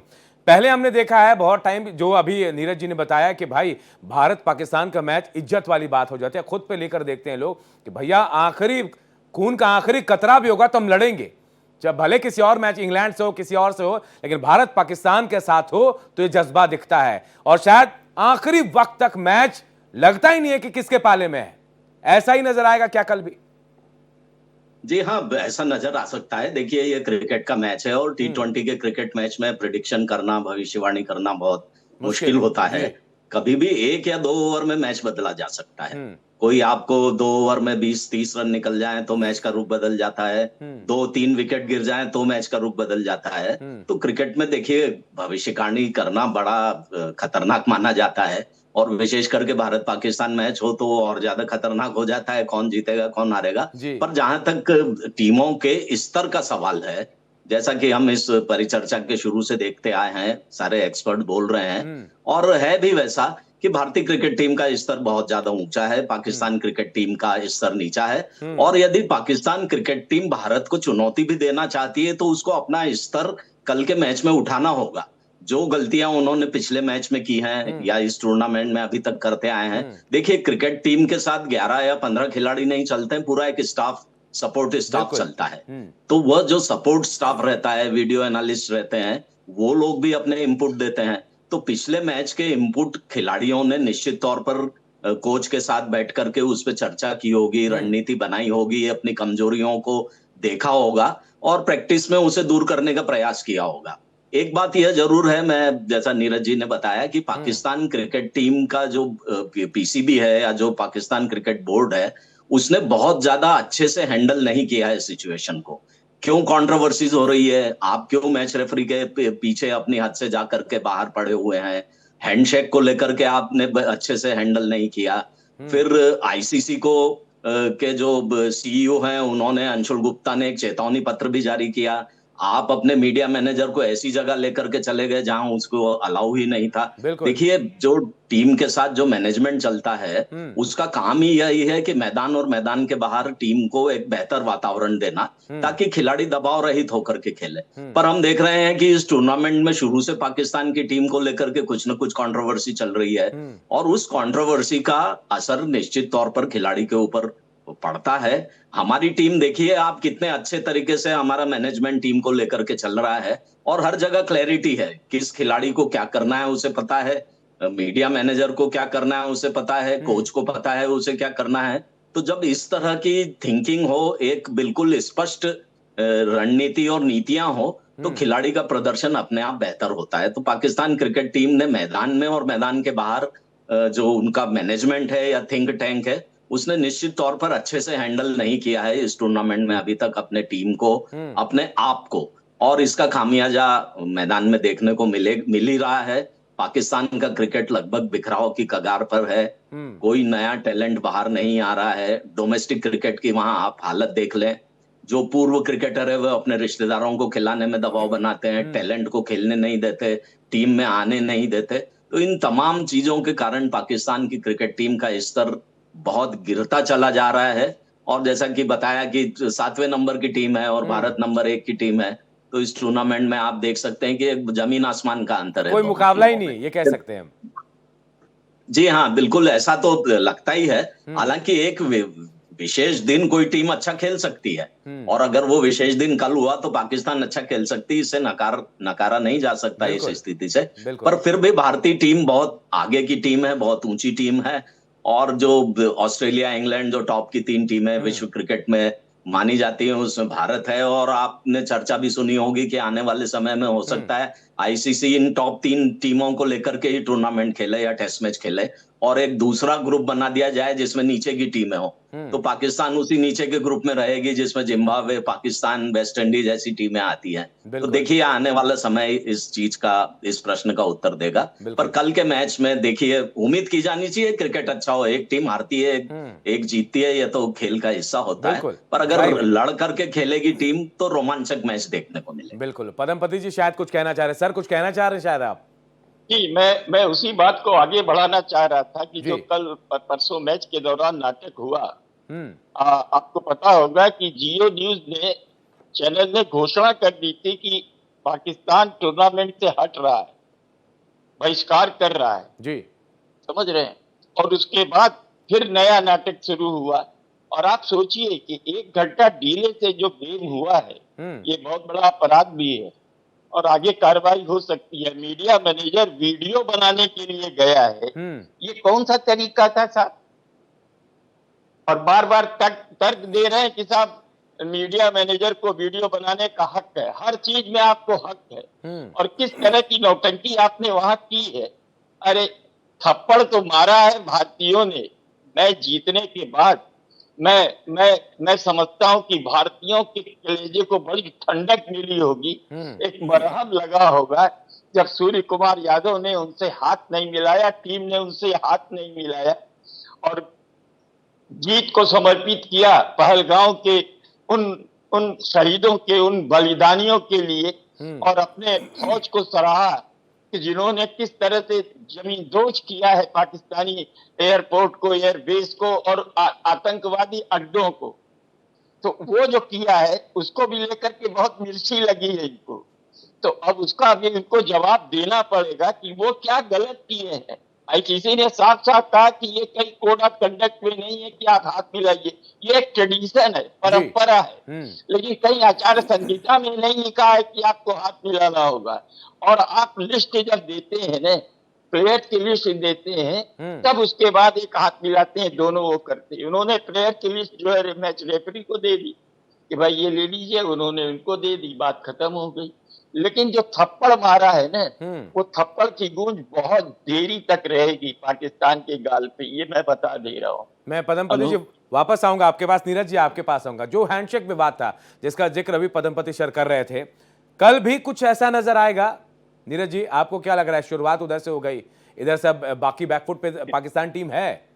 A: पहले हमने देखा है बहुत टाइम, जो अभी नीरज जी ने बताया कि भाई भारत पाकिस्तान का मैच इज्जत वाली बात हो जाती है, खुद पे लेकर देखते हैं लोग कि भैया आखिरी खून का आखिरी कतरा भी होगा तो हम लड़ेंगे, जब भले किसी और मैच इंग्लैंड से हो, किसी और से हो, लेकिन भारत पाकिस्तान के साथ हो तो ये जज्बा दिखता है। और शायद आखिरी वक्त तक मैच लगता ही नहीं है कि किसके पाले में है। ऐसा ही नजर आएगा क्या कल भी?
F: जी हाँ, ऐसा नजर आ सकता है। देखिए, ये क्रिकेट का मैच है और T20 के क्रिकेट मैच में प्रेडिक्शन करना, भविष्यवाणी करना बहुत मुश्किल होता है। कभी भी 1 या 2 ओवर में मैच बदला जा सकता है। कोई आपको 2 ओवर में 20-30 रन निकल जाए तो मैच का रुख बदल जाता है, 2-3 विकेट गिर जाए तो मैच का रुख बदल जाता है। तो क्रिकेट में देखिए, भविष्यवाणी करना बड़ा खतरनाक माना जाता है, और विशेष करके भारत पाकिस्तान मैच हो तो और ज्यादा खतरनाक हो जाता है, कौन जीतेगा कौन हारेगा। पर जहां तक टीमों के स्तर का सवाल है, जैसा कि हम इस परिचर्चा के शुरू से देखते आए हैं, सारे एक्सपर्ट बोल रहे हैं, और है भी वैसा कि भारतीय क्रिकेट टीम का स्तर बहुत ज्यादा ऊंचा है, पाकिस्तान क्रिकेट टीम का स्तर नीचा है। और यदि पाकिस्तान क्रिकेट टीम भारत को चुनौती भी देना चाहती है तो उसको अपना स्तर कल के मैच में उठाना होगा। जो गलतियां उन्होंने पिछले मैच में की हैं या इस टूर्नामेंट में अभी तक करते आए हैं, देखिए क्रिकेट टीम के साथ 11 या 15 खिलाड़ी नहीं चलते हैं, पूरा एक सपोर्ट स्टाफ चलता है। तो वह जो सपोर्ट स्टाफ रहता है, वीडियो एनालिस्ट रहते हैं, वो लोग भी अपने इनपुट देते हैं। तो पिछले मैच के इनपुट खिलाड़ियों ने निश्चित तौर पर कोच के साथ बैठ करके उस पर चर्चा की होगी, रणनीति बनाई होगी, अपनी कमजोरियों को देखा होगा और प्रैक्टिस में उसे दूर करने का प्रयास किया होगा। एक बात यह जरूर है, मैं जैसा नीरज जी ने बताया कि पाकिस्तान क्रिकेट टीम का जो पीसीबी है या जो पाकिस्तान क्रिकेट बोर्ड है, उसने बहुत ज्यादा अच्छे से हैंडल नहीं किया है सिचुएशन को। क्यों कंट्रोवर्सीज हो रही है, आप क्यों मैच रेफरी के पीछे अपनी हद से जाकर के बाहर पड़े हुए हैं, हैंडशेक को लेकर के आपने अच्छे से हैंडल नहीं किया। फिर आईसीसी को के जो सीईओ हैं, उन्होंने, अंशुल गुप्ता ने एक चेतावनी पत्र भी जारी किया। आप अपने मीडिया मैनेजर को ऐसी जगह लेकर के चले गए जहां उसको अलाउ ही नहीं था। देखिए, जो टीम के साथ जो मैनेजमेंट चलता है, उसका काम ही यही है कि मैदान और मैदान के बाहर टीम को एक बेहतर वातावरण देना, ताकि खिलाड़ी दबाव रहित होकर के खेले। पर हम देख रहे हैं कि इस टूर्नामेंट में शुरू से पाकिस्तान की टीम को लेकर के कुछ न कुछ कंट्रोवर्सी चल रही है, और उस कंट्रोवर्सी का असर निश्चित तौर पर खिलाड़ी के ऊपर पड़ता है। हमारी टीम देखिए आप कितने अच्छे तरीके से हमारा मैनेजमेंट टीम को लेकर के चल रहा है और हर जगह क्लैरिटी है, किस खिलाड़ी को क्या करना है उसे पता है, मीडिया मैनेजर को क्या करना है उसे पता है, कोच को पता है उसे क्या करना है। तो जब इस तरह की थिंकिंग हो, एक बिल्कुल स्पष्ट रणनीति और नीतियां हो, तो खिलाड़ी का प्रदर्शन अपने आप बेहतर होता है। तो पाकिस्तान क्रिकेट टीम ने मैदान में और मैदान के बाहर जो उनका मैनेजमेंट है या थिंक टैंक है, उसने निश्चित तौर पर अच्छे से हैंडल नहीं किया है इस टूर्नामेंट में अभी तक अपने टीम को, अपने आप को, और इसका खामियाजा मैदान में देखने को मिल ही रहा है। पाकिस्तान का क्रिकेट लगभग बिखराव की कगार पर है, कोई नया टैलेंट बाहर नहीं आ रहा है। डोमेस्टिक क्रिकेट की वहां आप हालत देख लें, जो पूर्व क्रिकेटर है वो अपने रिश्तेदारों को खिलाने में दबाव बनाते हैं, टैलेंट को खेलने नहीं देते, टीम में आने नहीं देते। तो इन तमाम चीजों के कारण पाकिस्तान की क्रिकेट टीम का स्तर बहुत गिरता चला जा रहा है। और जैसा कि बताया कि 7वें नंबर की टीम है और भारत नंबर 1 की टीम है, तो इस टूर्नामेंट में आप देख सकते हैं कि एक जमीन आसमान का अंतर है।
A: कोई मुकाबला ही नहीं, ये कह सकते हैं हम।
F: जी हाँ, बिल्कुल ऐसा तो लगता ही है। हालांकि एक विशेष दिन कोई टीम अच्छा खेल सकती है, और अगर वो विशेष दिन कल हुआ तो पाकिस्तान अच्छा खेल सकती है, इसे नकारा नहीं जा सकता इस स्थिति से। पर फिर भी भारतीय टीम बहुत आगे की टीम है, बहुत ऊंची टीम है, और जो ऑस्ट्रेलिया, इंग्लैंड जो टॉप की 3 टीमें विश्व क्रिकेट में मानी जाती है उसमें भारत है। और आपने चर्चा भी सुनी होगी कि आने वाले समय में हो सकता है आईसीसी इन टॉप 3 टीमों को लेकर के ही टूर्नामेंट खेले या टेस्ट मैच खेले, और एक दूसरा ग्रुप बना दिया जाए जिसमें नीचे की टीमें हो। तो पाकिस्तान उसी नीचे के ग्रुप में रहेगी जिसमें जिम्बाब्वे, पाकिस्तान, वेस्ट इंडीज ऐसी टीमें आती हैं। तो देखिए आने वाला समय इस प्रश्न का उत्तर देगा। पर कल के मैच में देखिए उम्मीद की जानी चाहिए क्रिकेट अच्छा हो, एक टीम हारती है, एक जीतती है, ये तो खेल का हिस्सा होता है। पर अगर लड़ करके खेलेगी टीम तो रोमांचक मैच देखने को मिलेगा।
A: बिल्कुल। पदमपति जी शायद कुछ कहना चाह रहे, सर कुछ कहना चाह रहे शायद आप?
C: जी, मैं उसी बात को आगे बढ़ाना चाह रहा था कि जो कल परसों मैच के दौरान नाटक हुआ, आपको पता होगा कि जियो न्यूज ने चैनल ने घोषणा कर दी थी कि पाकिस्तान टूर्नामेंट से हट रहा है, बहिष्कार कर रहा है
A: जी,
C: समझ रहे हैं। और उसके बाद फिर नया नाटक शुरू हुआ। और आप सोचिए कि 1 घंटा डिले से जो गेम हुआ है, ये बहुत बड़ा अपराध भी है और आगे कार्रवाई हो सकती है। मीडिया मैनेजर वीडियो बनाने के लिए गया है, ये कौन सा तरीका था साहब? और बार बार तर्क दे रहे हैं कि साहब मीडिया मैनेजर को वीडियो बनाने का हक है, हर चीज में आपको हक है। और किस तरह की नौटंकी आपने वहां की है। अरे थप्पड़ तो मारा है भारतीयों ने मैच जीतने के बाद। मैं समझता हूं कि भारतीयों के कलेजे को बड़ी ठंडक मिली होगी, एक मरहम लगा होगा जब सूर्य कुमार यादव ने उनसे हाथ नहीं मिलाया, टीम ने उनसे हाथ नहीं मिलाया और जीत को समर्पित किया पहलगांव के उन शहीदों के, उन बलिदानियों के लिए, और अपने फौज को सराहा कि जिन्होंने किस तरह से जमींदोज किया है पाकिस्तानी एयरपोर्ट को, एयरबेस को और आतंकवादी अड्डों को। तो वो जो किया है उसको भी लेकर के बहुत मिर्ची लगी है इनको। तो अब उसका भी इनको जवाब देना पड़ेगा कि वो क्या गलत किए हैं। आईसीसी ने साफ साफ कहा कि ये कई कोड ऑफ कंडक्ट में नहीं है कि आप हाथ मिलाइए, ये एक ट्रेडिशन है, परंपरा है। लेकिन कहीं आचार संहिता में नहीं लिखा है कि आपको हाथ मिलाना होगा। और आप लिस्ट जब देते हैं ना, प्लेयर की लिस्ट देते हैं, तब उसके बाद एक हाथ मिलाते हैं, दोनों वो करते हैं। उन्होंने प्लेयर की लिस्ट जो है मैच रेफरी को दे दी कि भाई ये ले लीजिए, उन्होंने उनको दे दी, बात खत्म हो गई। लेकिन जो थप्पड़ मारा है ना, वो थप्पड़ की गूंज बहुत देरी तक रहेगी पाकिस्तान के गाल पे, ये मैं बता दे रहा हूँ।
A: मैं पदमपति जी वापस आऊंगा आपके पास, नीरज जी आपके पास आऊंगा। जो हैंडशेक विवाद था जिसका जिक्र अभी पदमपति सर कर रहे थे, कल भी कुछ ऐसा नजर आएगा? नीरज जी आपको क्या लग रहा है? शुरुआत उधर से हो गई, इधर से बाकी बैकफुट पे पाकिस्तान टीम है?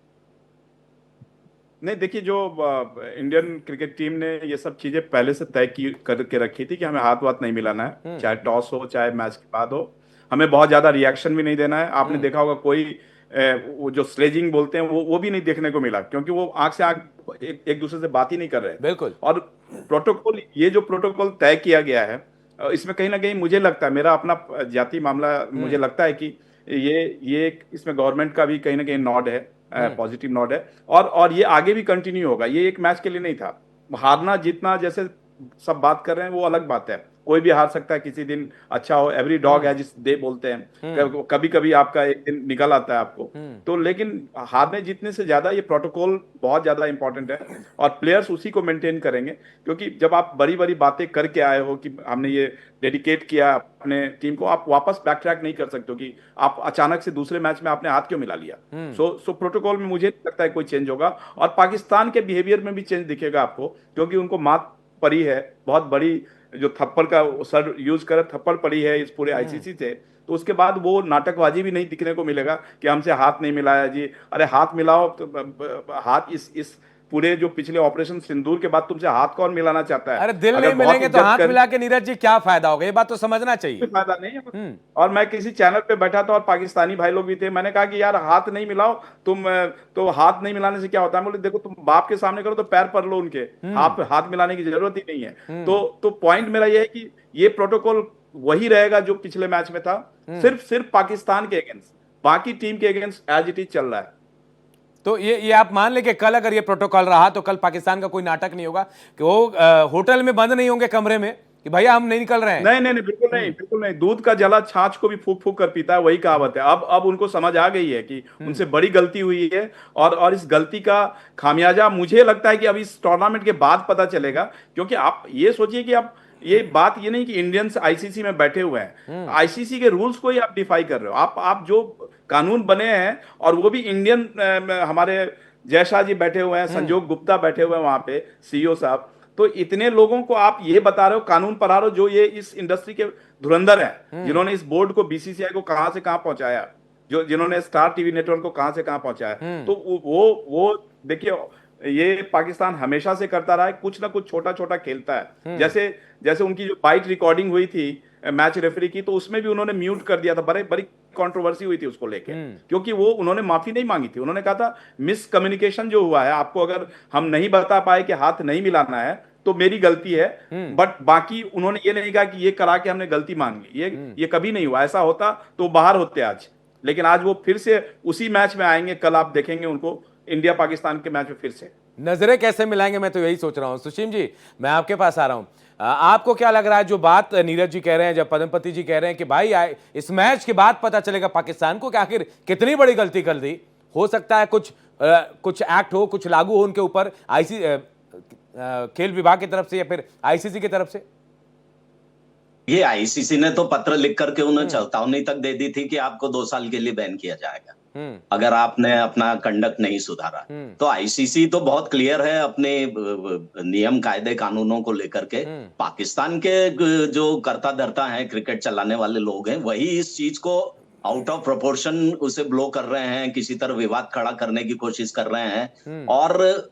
E: नहीं देखिए, जो इंडियन क्रिकेट टीम ने ये सब चीजें पहले से तय करके रखी थी कि हमें हाथ वाथ नहीं मिलाना है, चाहे टॉस हो चाहे मैच के बाद हो, हमें बहुत ज्यादा रिएक्शन भी नहीं देना है। आपने देखा होगा कोई वो जो स्लेजिंग बोलते हैं वो भी नहीं देखने को मिला, क्योंकि वो आंख से आंख एक दूसरे से बात ही नहीं कर रहे।
A: बिल्कुल।
E: और प्रोटोकॉल, ये जो प्रोटोकॉल तय किया गया है, इसमें कहीं ना कहीं मुझे लगता है, मेरा अपना जाति मामला, मुझे लगता है कि ये इसमें गवर्नमेंट का भी कहीं ना कहीं नॉड है। पॉजिटिव नोट है। और ये आगे भी कंटिन्यू होगा, ये एक मैच के लिए नहीं था। हारना जीतना जैसे सब बात कर रहे हैं वो अलग बात है, कोई भी हार सकता है, किसी दिन अच्छा हो, एवरी डॉग है जिस डे बोलते हैं, कभी कभी आपका एक दिन निकल आता है आपको। तो लेकिन हारने जीतने से ज्यादा ये प्रोटोकॉल बहुत ज्यादा इंपॉर्टेंट है, और प्लेयर्स उसी को मेंटेन करेंगे। क्योंकि जब आप बड़ी बड़ी बातें करके आए हो कि हमने ये डेडिकेट किया अपने टीम को, आप वापस बैक ट्रैक नहीं कर सकते हो कि आप अचानक से दूसरे मैच में आपने हाथ क्यों मिला लिया। सो प्रोटोकॉल में मुझे नहीं लगता है कोई चेंज होगा, और पाकिस्तान के बिहेवियर में भी चेंज दिखेगा आपको, क्योंकि उनको मात पड़ी है बहुत बड़ी, जो थप्पड़ का सर यूज करे, थप्पड़ पड़ी है इस पूरे आईसीसी से। तो उसके बाद वो नाटकबाजी भी नहीं दिखने को मिलेगा कि हमसे हाथ नहीं मिलाया जी, अरे हाथ मिलाओ तो हाथ इस पूरे जो पिछले ऑपरेशन सिंदूर के बाद तुमसे हाथ कौन मिलाना चाहता है?
A: अरे दिल नहीं मिलेंगे तो हाथ मिला के नीरज जी क्या फायदा होगा, ये बात तो समझना चाहिए।
E: कोई फायदा नहीं है। और मैं किसी चैनल पे बैठा था और पाकिस्तानी भाई लोग भी थे, मैंने कहा कि यार हाथ नहीं मिलाओ तुम, तो हाथ नहीं मिलाने से क्या होता है? बोले देखो तुम बाप के सामने करो तो पैर पर लो उनके, हाथ मिलाने की जरूरत ही नहीं है। तो पॉइंट मेरा ये है कि ये प्रोटोकॉल वही रहेगा जो पिछले मैच में था, सिर्फ पाकिस्तान के अगेंस्ट, बाकी टीम के अगेंस्ट एज इट इज चल रहा है।
A: तो ये आप मान ले कि कल अगर ये प्रोटोकॉल रहा तो कल पाकिस्तान का कोई नाटक नहीं होगा कि वो होटल में बंद नहीं होंगे कमरे में कि भैया हम नहीं निकल रहे हैं।
E: नहीं, बिल्कुल नहीं, बिल्कुल नहीं। दूध का जला छाछ को भी फूक फूक कर पीता है, वही कहावत है। अब उनको समझ आ गई है कि उनसे बड़ी गलती हुई है, और इस गलती का खामियाजा मुझे लगता है कि अब इस टूर्नामेंट के बाद पता चलेगा। क्योंकि आप ये सोचिए कि आप ये बात ये नहीं कि इंडियंस आईसीसी में बैठे हुए हैं, आईसीसी के रूल्स को ही आप डिफाई कर रहे हो। आप जो कानून बने हैं, और वो भी इंडियन, हमारे जयशाह जी बैठे हुए हैं, संजोग गुप्ता बैठे हुए हैं वहां पे, सीईओ साहब, तो इतने लोगों को आप ये बता रहे हो, कानून पढ़ा रहे हो, जो ये इस इंडस्ट्री के धुरंधर हैं, जिन्होंने इस बोर्ड को, बीसीसीआई को कहां से कहां पहुंचाया, जिन्होंने स्टार टीवी नेटवर्क को कहां से कहां पहुंचाया। तो वो देखिए, ये पाकिस्तान हमेशा से करता रहा है, कुछ ना कुछ छोटा छोटा खेलता है। जैसे उनकी जो बाइट रिकॉर्डिंग हुई थी मैच रेफरी की, तो उसमें भी उन्होंने म्यूट कर दिया था, बड़ी कंट्रोवर्सी हुई थी उसको लेके, क्योंकि वो उन्होंने माफी नहीं मांगी थी। उन्होंने कहा था मिसकम्युनिकेशन जो हुआ है, आपको अगर हम नहीं बता पाए कि हाथ नहीं मिलाना है तो मेरी गलती है, बट बाकी उन्होंने ये नहीं कहा कि ये करा के हमने गलती मान ली। ये कभी नहीं हुआ। ऐसा होता तो बाहर होते आज, लेकिन आज वो फिर से उसी मैच में आएंगे। कल आप देखेंगे उनको इंडिया पाकिस्तान के मैच में फिर से
A: नजरें कैसे मिलाएंगे, मैं तो यही सोच रहा हूं। सुशील जी, मैं आपके पास आ रहा हूं। आपको क्या लग रहा है, जो बात नीरज जी कह रहे हैं, जब पद्मपति जी कह रहे हैं कि भाई इस मैच के बाद पता चलेगा पाकिस्तान को कि आखिर कितनी बड़ी गलती कर दी, हो सकता है कुछ एक्ट हो, कुछ लागू हो उनके ऊपर, खेल विभाग की तरफ से या फिर आईसीसी की तरफ से?
F: ये आईसीसी ने तो पत्र लिख करके उन्हें चेतावनी तक दे दी थी कि आपको 2 साल के लिए बैन किया जाएगा अगर आपने अपना कंडक्ट नहीं सुधारा। तो आईसीसी तो बहुत क्लियर है अपने नियम कायदे कानूनों को लेकर के। पाकिस्तान के जो करता धरता है, क्रिकेट चलाने वाले लोग हैं, वही इस चीज को आउट ऑफ प्रोपोर्शन उसे ब्लो कर रहे हैं, किसी तरह विवाद खड़ा करने की कोशिश कर रहे हैं। और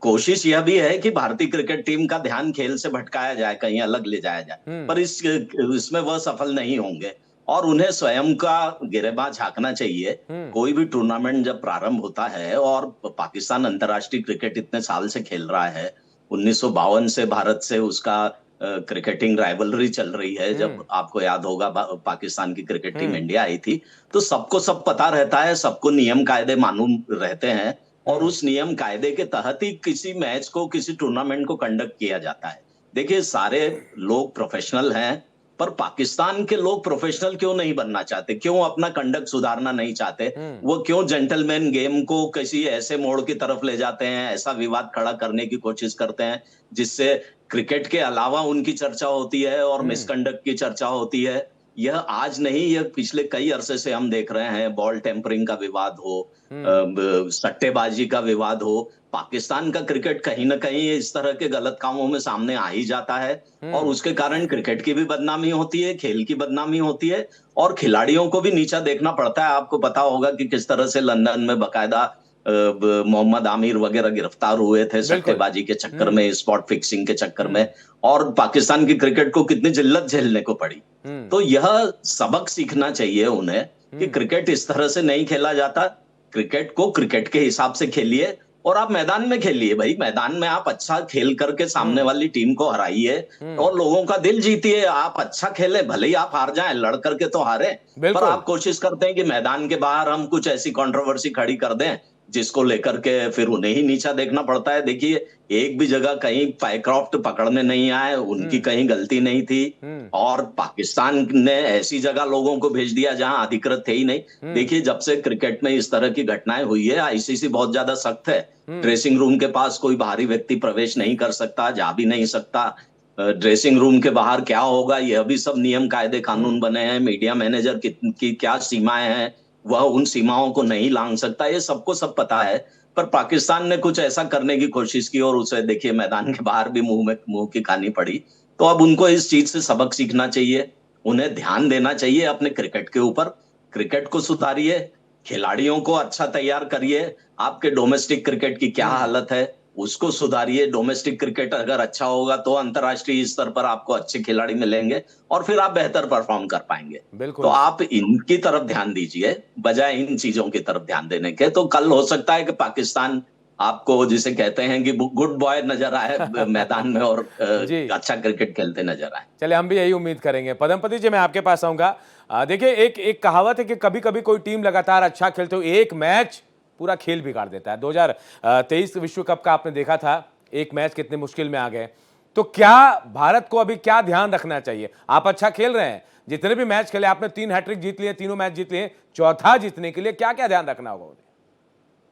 F: कोशिश यह भी है कि भारतीय क्रिकेट टीम का ध्यान खेल से भटकाया जाए, कहीं अलग ले जाया जाए, पर इसमें वह सफल नहीं होंगे। और उन्हें स्वयं का गिरेबान झांकना चाहिए। कोई भी टूर्नामेंट जब प्रारंभ होता है, और पाकिस्तान अंतर्राष्ट्रीय क्रिकेट इतने साल से खेल रहा है, 1952 से भारत से उसका क्रिकेटिंग राइवलरी चल रही है। जब आपको याद होगा पाकिस्तान की क्रिकेट टीम इंडिया आई थी, तो सबको सब पता रहता है, सबको नियम कायदे मालूम रहते हैं, और उस नियम कायदे के तहत ही किसी मैच को, किसी टूर्नामेंट को कंडक्ट किया जाता है। देखिए, सारे लोग प्रोफेशनल हैं, पर पाकिस्तान के लोग प्रोफेशनल क्यों नहीं बनना चाहते? क्यों अपना कंडक्ट सुधारना नहीं चाहते? वो क्यों जेंटलमैन गेम को किसी ऐसे मोड़ की तरफ ले जाते हैं, ऐसा विवाद खड़ा करने की कोशिश करते हैं जिससे क्रिकेट के अलावा उनकी चर्चा होती है और मिसकंडक्ट की चर्चा होती है? यह आज नहीं, यह पिछले कई अरसे से हम देख रहे हैं। बॉल टेम्परिंग का विवाद हो, सट्टेबाजी का विवाद हो, पाकिस्तान का क्रिकेट कहीं ना कहीं इस तरह के गलत कामों में सामने आ ही जाता है, और उसके कारण क्रिकेट की भी बदनामी होती है, खेल की बदनामी होती है, और खिलाड़ियों को भी नीचा देखना पड़ता है। आपको पता होगा कि किस तरह से लंदन में बकायदा मोहम्मद आमिर वगैरह गिरफ्तार हुए थे सट्टेबाजी के चक्कर में, स्पॉट फिक्सिंग के चक्कर में, और पाकिस्तान की क्रिकेट को कितनी जिल्लत झेलने को पड़ी। तो यह सबक सीखना चाहिए उन्हें कि क्रिकेट इस तरह से नहीं खेला जाता। क्रिकेट को क्रिकेट के हिसाब से खेलिए, और आप मैदान में खेलिए भाई, मैदान में आप अच्छा खेल करके सामने वाली टीम को हराइए और लोगों का दिल जीतिए। आप अच्छा खेले, भले ही आप हार जाएं, लड़ करके तो हारे, पर आप कोशिश करते हैं कि मैदान के बाहर हम कुछ ऐसी कंट्रोवर्सी खड़ी कर दें जिसको लेकर के फिर उन्हें ही नीचा देखना पड़ता है। देखिए, एक भी जगह कहीं पाइक्रॉफ्ट पकड़ने नहीं आए, उनकी कहीं गलती नहीं थी, और पाकिस्तान ने ऐसी जगह लोगों को भेज दिया जहां अधिकृत थे ही नहीं। देखिए, जब से क्रिकेट में इस तरह की घटनाएं हुई है, आईसीसी बहुत ज्यादा सख्त है। ड्रेसिंग रूम के पास कोई बाहरी व्यक्ति प्रवेश नहीं कर सकता, जा भी नहीं सकता। ड्रेसिंग रूम के बाहर क्या होगा, यह भी सब नियम कायदे कानून बने हैं। मीडिया मैनेजर की क्या सीमाएं हैं, वह उन सीमाओं को नहीं लांघ सकता, ये सबको सब पता है। पर पाकिस्तान ने कुछ ऐसा करने की कोशिश की और उसे देखिए मैदान के बाहर भी मुंह की खानी पड़ी। तो अब उनको इस चीज से सबक सीखना चाहिए, उन्हें ध्यान देना चाहिए अपने क्रिकेट के ऊपर। क्रिकेट को सुधारिए, खिलाड़ियों को अच्छा तैयार करिए। आपके डोमेस्टिक क्रिकेट की क्या हालत है उसको सुधारिए। डोमेस्टिक क्रिकेट अगर अच्छा होगा तो अंतर्राष्ट्रीय स्तर पर आपको अच्छे खिलाड़ी मिलेंगे और फिर आप बेहतर परफॉर्म कर पाएंगे।
A: बिल्कुल।
F: तो आप इनकी तरफ ध्यान दीजिए बजाय इन चीजों की तरफ ध्यान देने के। तो कल हो सकता है कि पाकिस्तान आपको जिसे कहते हैं कि गुड बॉय नजर आए मैदान में और अच्छा क्रिकेट खेलते नजर आए।
A: चलिए, हम भी यही उम्मीद करेंगे। पदमपति जी, मैं आपके पास आऊंगा। देखिए, एक कहावत है कि कभी कभी कोई टीम लगातार अच्छा खेलते हुए एक मैच पूरा खेल बिगाड़ देता है। 2023 विश्व कप का आपने देखा था, एक मैच कितने मुश्किल में आ गए। तो क्या भारत को अभी क्या ध्यान रखना चाहिए? आप अच्छा खेल रहे हैं, जितने भी मैच खेले आपने 3 हैट्रिक जीत लिए, तीनों मैच जीत लिए, चौथा जीतने के लिए क्या क्या ध्यान रखना होगा?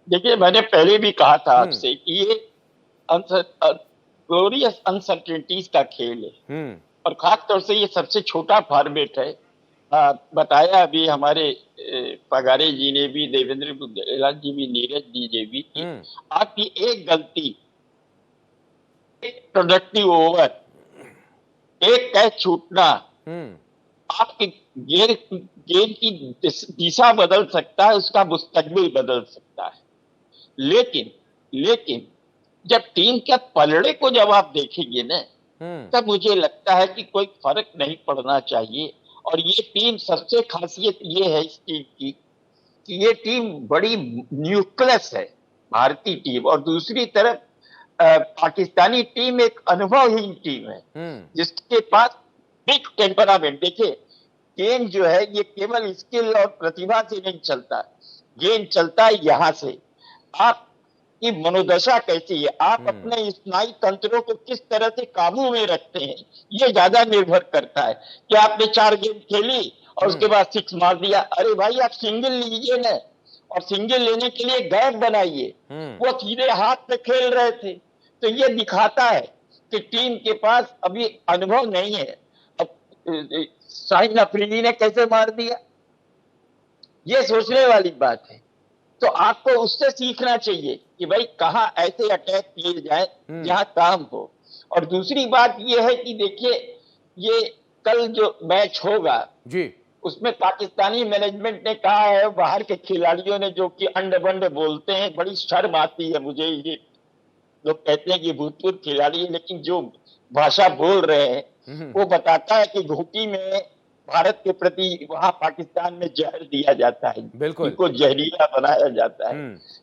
C: देखिए, मैंने पहले भी कहा था आपसे कि ये ग्लोरियस अनसर्टेनिटीज का खेल है और खासतौर से ये सबसे छोटा फॉर्मेट है। बताया अभी हमारे पगारे जी ने भी, देवेंद्र बुद्धेला जी भी, नीरज जी भी, आपकी एक गलती, एक प्रोडक्टिव ओवर, एक कैच छूटना आपके गेम की दिशा बदल सकता है, उसका मुस्तकबिल बदल सकता है। लेकिन जब टीम के पलड़े को जब आप देखेंगे ना, तब मुझे लगता है कि कोई फर्क नहीं पड़ना चाहिए। और ये टीम, सबसे खासियत ये है इस टीम की कि ये टीम बड़ी न्यूक्लियस है, भारतीय टीम, और दूसरी तरफ पाकिस्तानी टीम एक अनुभवहीन टीम है जिसके पास बिग टेम्परामेंट। देखिए, गेम जो है ये केवल स्किल और प्रतिभा से नहीं चलता, गेम चलता है यहाँ से। आपकी मनोदशा कैसी है, आप अपने स्नायु तंत्रों को किस तरह से काबू में रखते हैं, ये ज्यादा निर्भर करता है। कि आपने 4 गेम खेली और उसके बाद 6 मार दिया, अरे भाई आप सिंगल लीजिए ना, और सिंगल लेने के लिए गैप बनाइए। वो सीधे हाथ पे खेल रहे थे, तो ये दिखाता है कि टीम के पास अभी अनुभव नहीं है। अब शाहिद अफरीदी ने कैसे मार दिया, ये सोचने वाली बात है। तो आपको उससे सीखना चाहिए कि भाई कहाँ ऐसे अटैक किए जाए जहां काम हो। और दूसरी बात ये है कि देखिए, ये कल जो मैच होगा जी, उसमें पाकिस्तानी मैनेजमेंट ने कहा है, बाहर के खिलाड़ियों ने जो कि अंड बंड बोलते हैं, बड़ी शर्म आती है मुझे। ये लोग कहते हैं कि भूतपूर्व खिलाड़ी है, लेकिन जो भाषा बोल रहे हैं वो बताता है कि घोटी में भारत के प्रति वहां पाकिस्तान में जहर दिया जाता है, बिल्कुल इनको जहरीला बनाया जाता है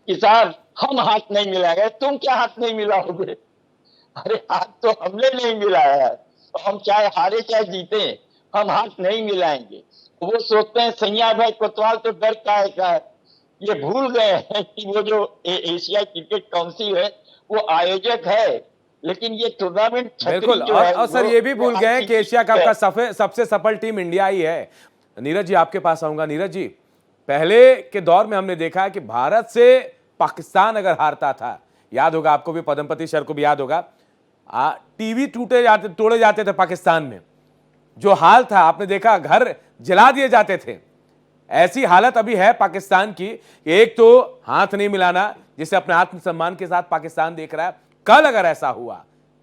C: कि साहब हम हाथ नहीं मिलाएंगे। तुम क्या हाथ नहीं मिलाओगे? अरे हाथ तो हमने नहीं मिलाया है, तो हम चाहे हारे चाहे जीते, हम हाथ नहीं मिलाएंगे। वो सोचते हैं सैया भाई कोतवाल तो डर का है। ये भूल गए हैं कि वो जो एशियाई क्रिकेट काउंसिल है वो आयोजक है, लेकिन ये टूर्नामेंट
A: बिल्कुल। और सर ये भी भूल गए कि एशिया कप का सबसे सफल टीम इंडिया ही है। नीरज जी, आपके पास आऊंगा। नीरज जी, पहले के दौर में हमने देखा कि भारत से पाकिस्तान अगर हारता था, याद होगा आपको भी, पदमपति सर को भी याद होगा, टीवी तोड़े जाते थे पाकिस्तान में। जो हाल था आपने देखा, घर जला दिए जाते थे। ऐसी हालत अभी है पाकिस्तान की। एक तो हाथ नहीं मिलाना, जिसे अपने आत्मसम्मान के साथ पाकिस्तान देख रहा है। कल अगर ऐसा हुआ,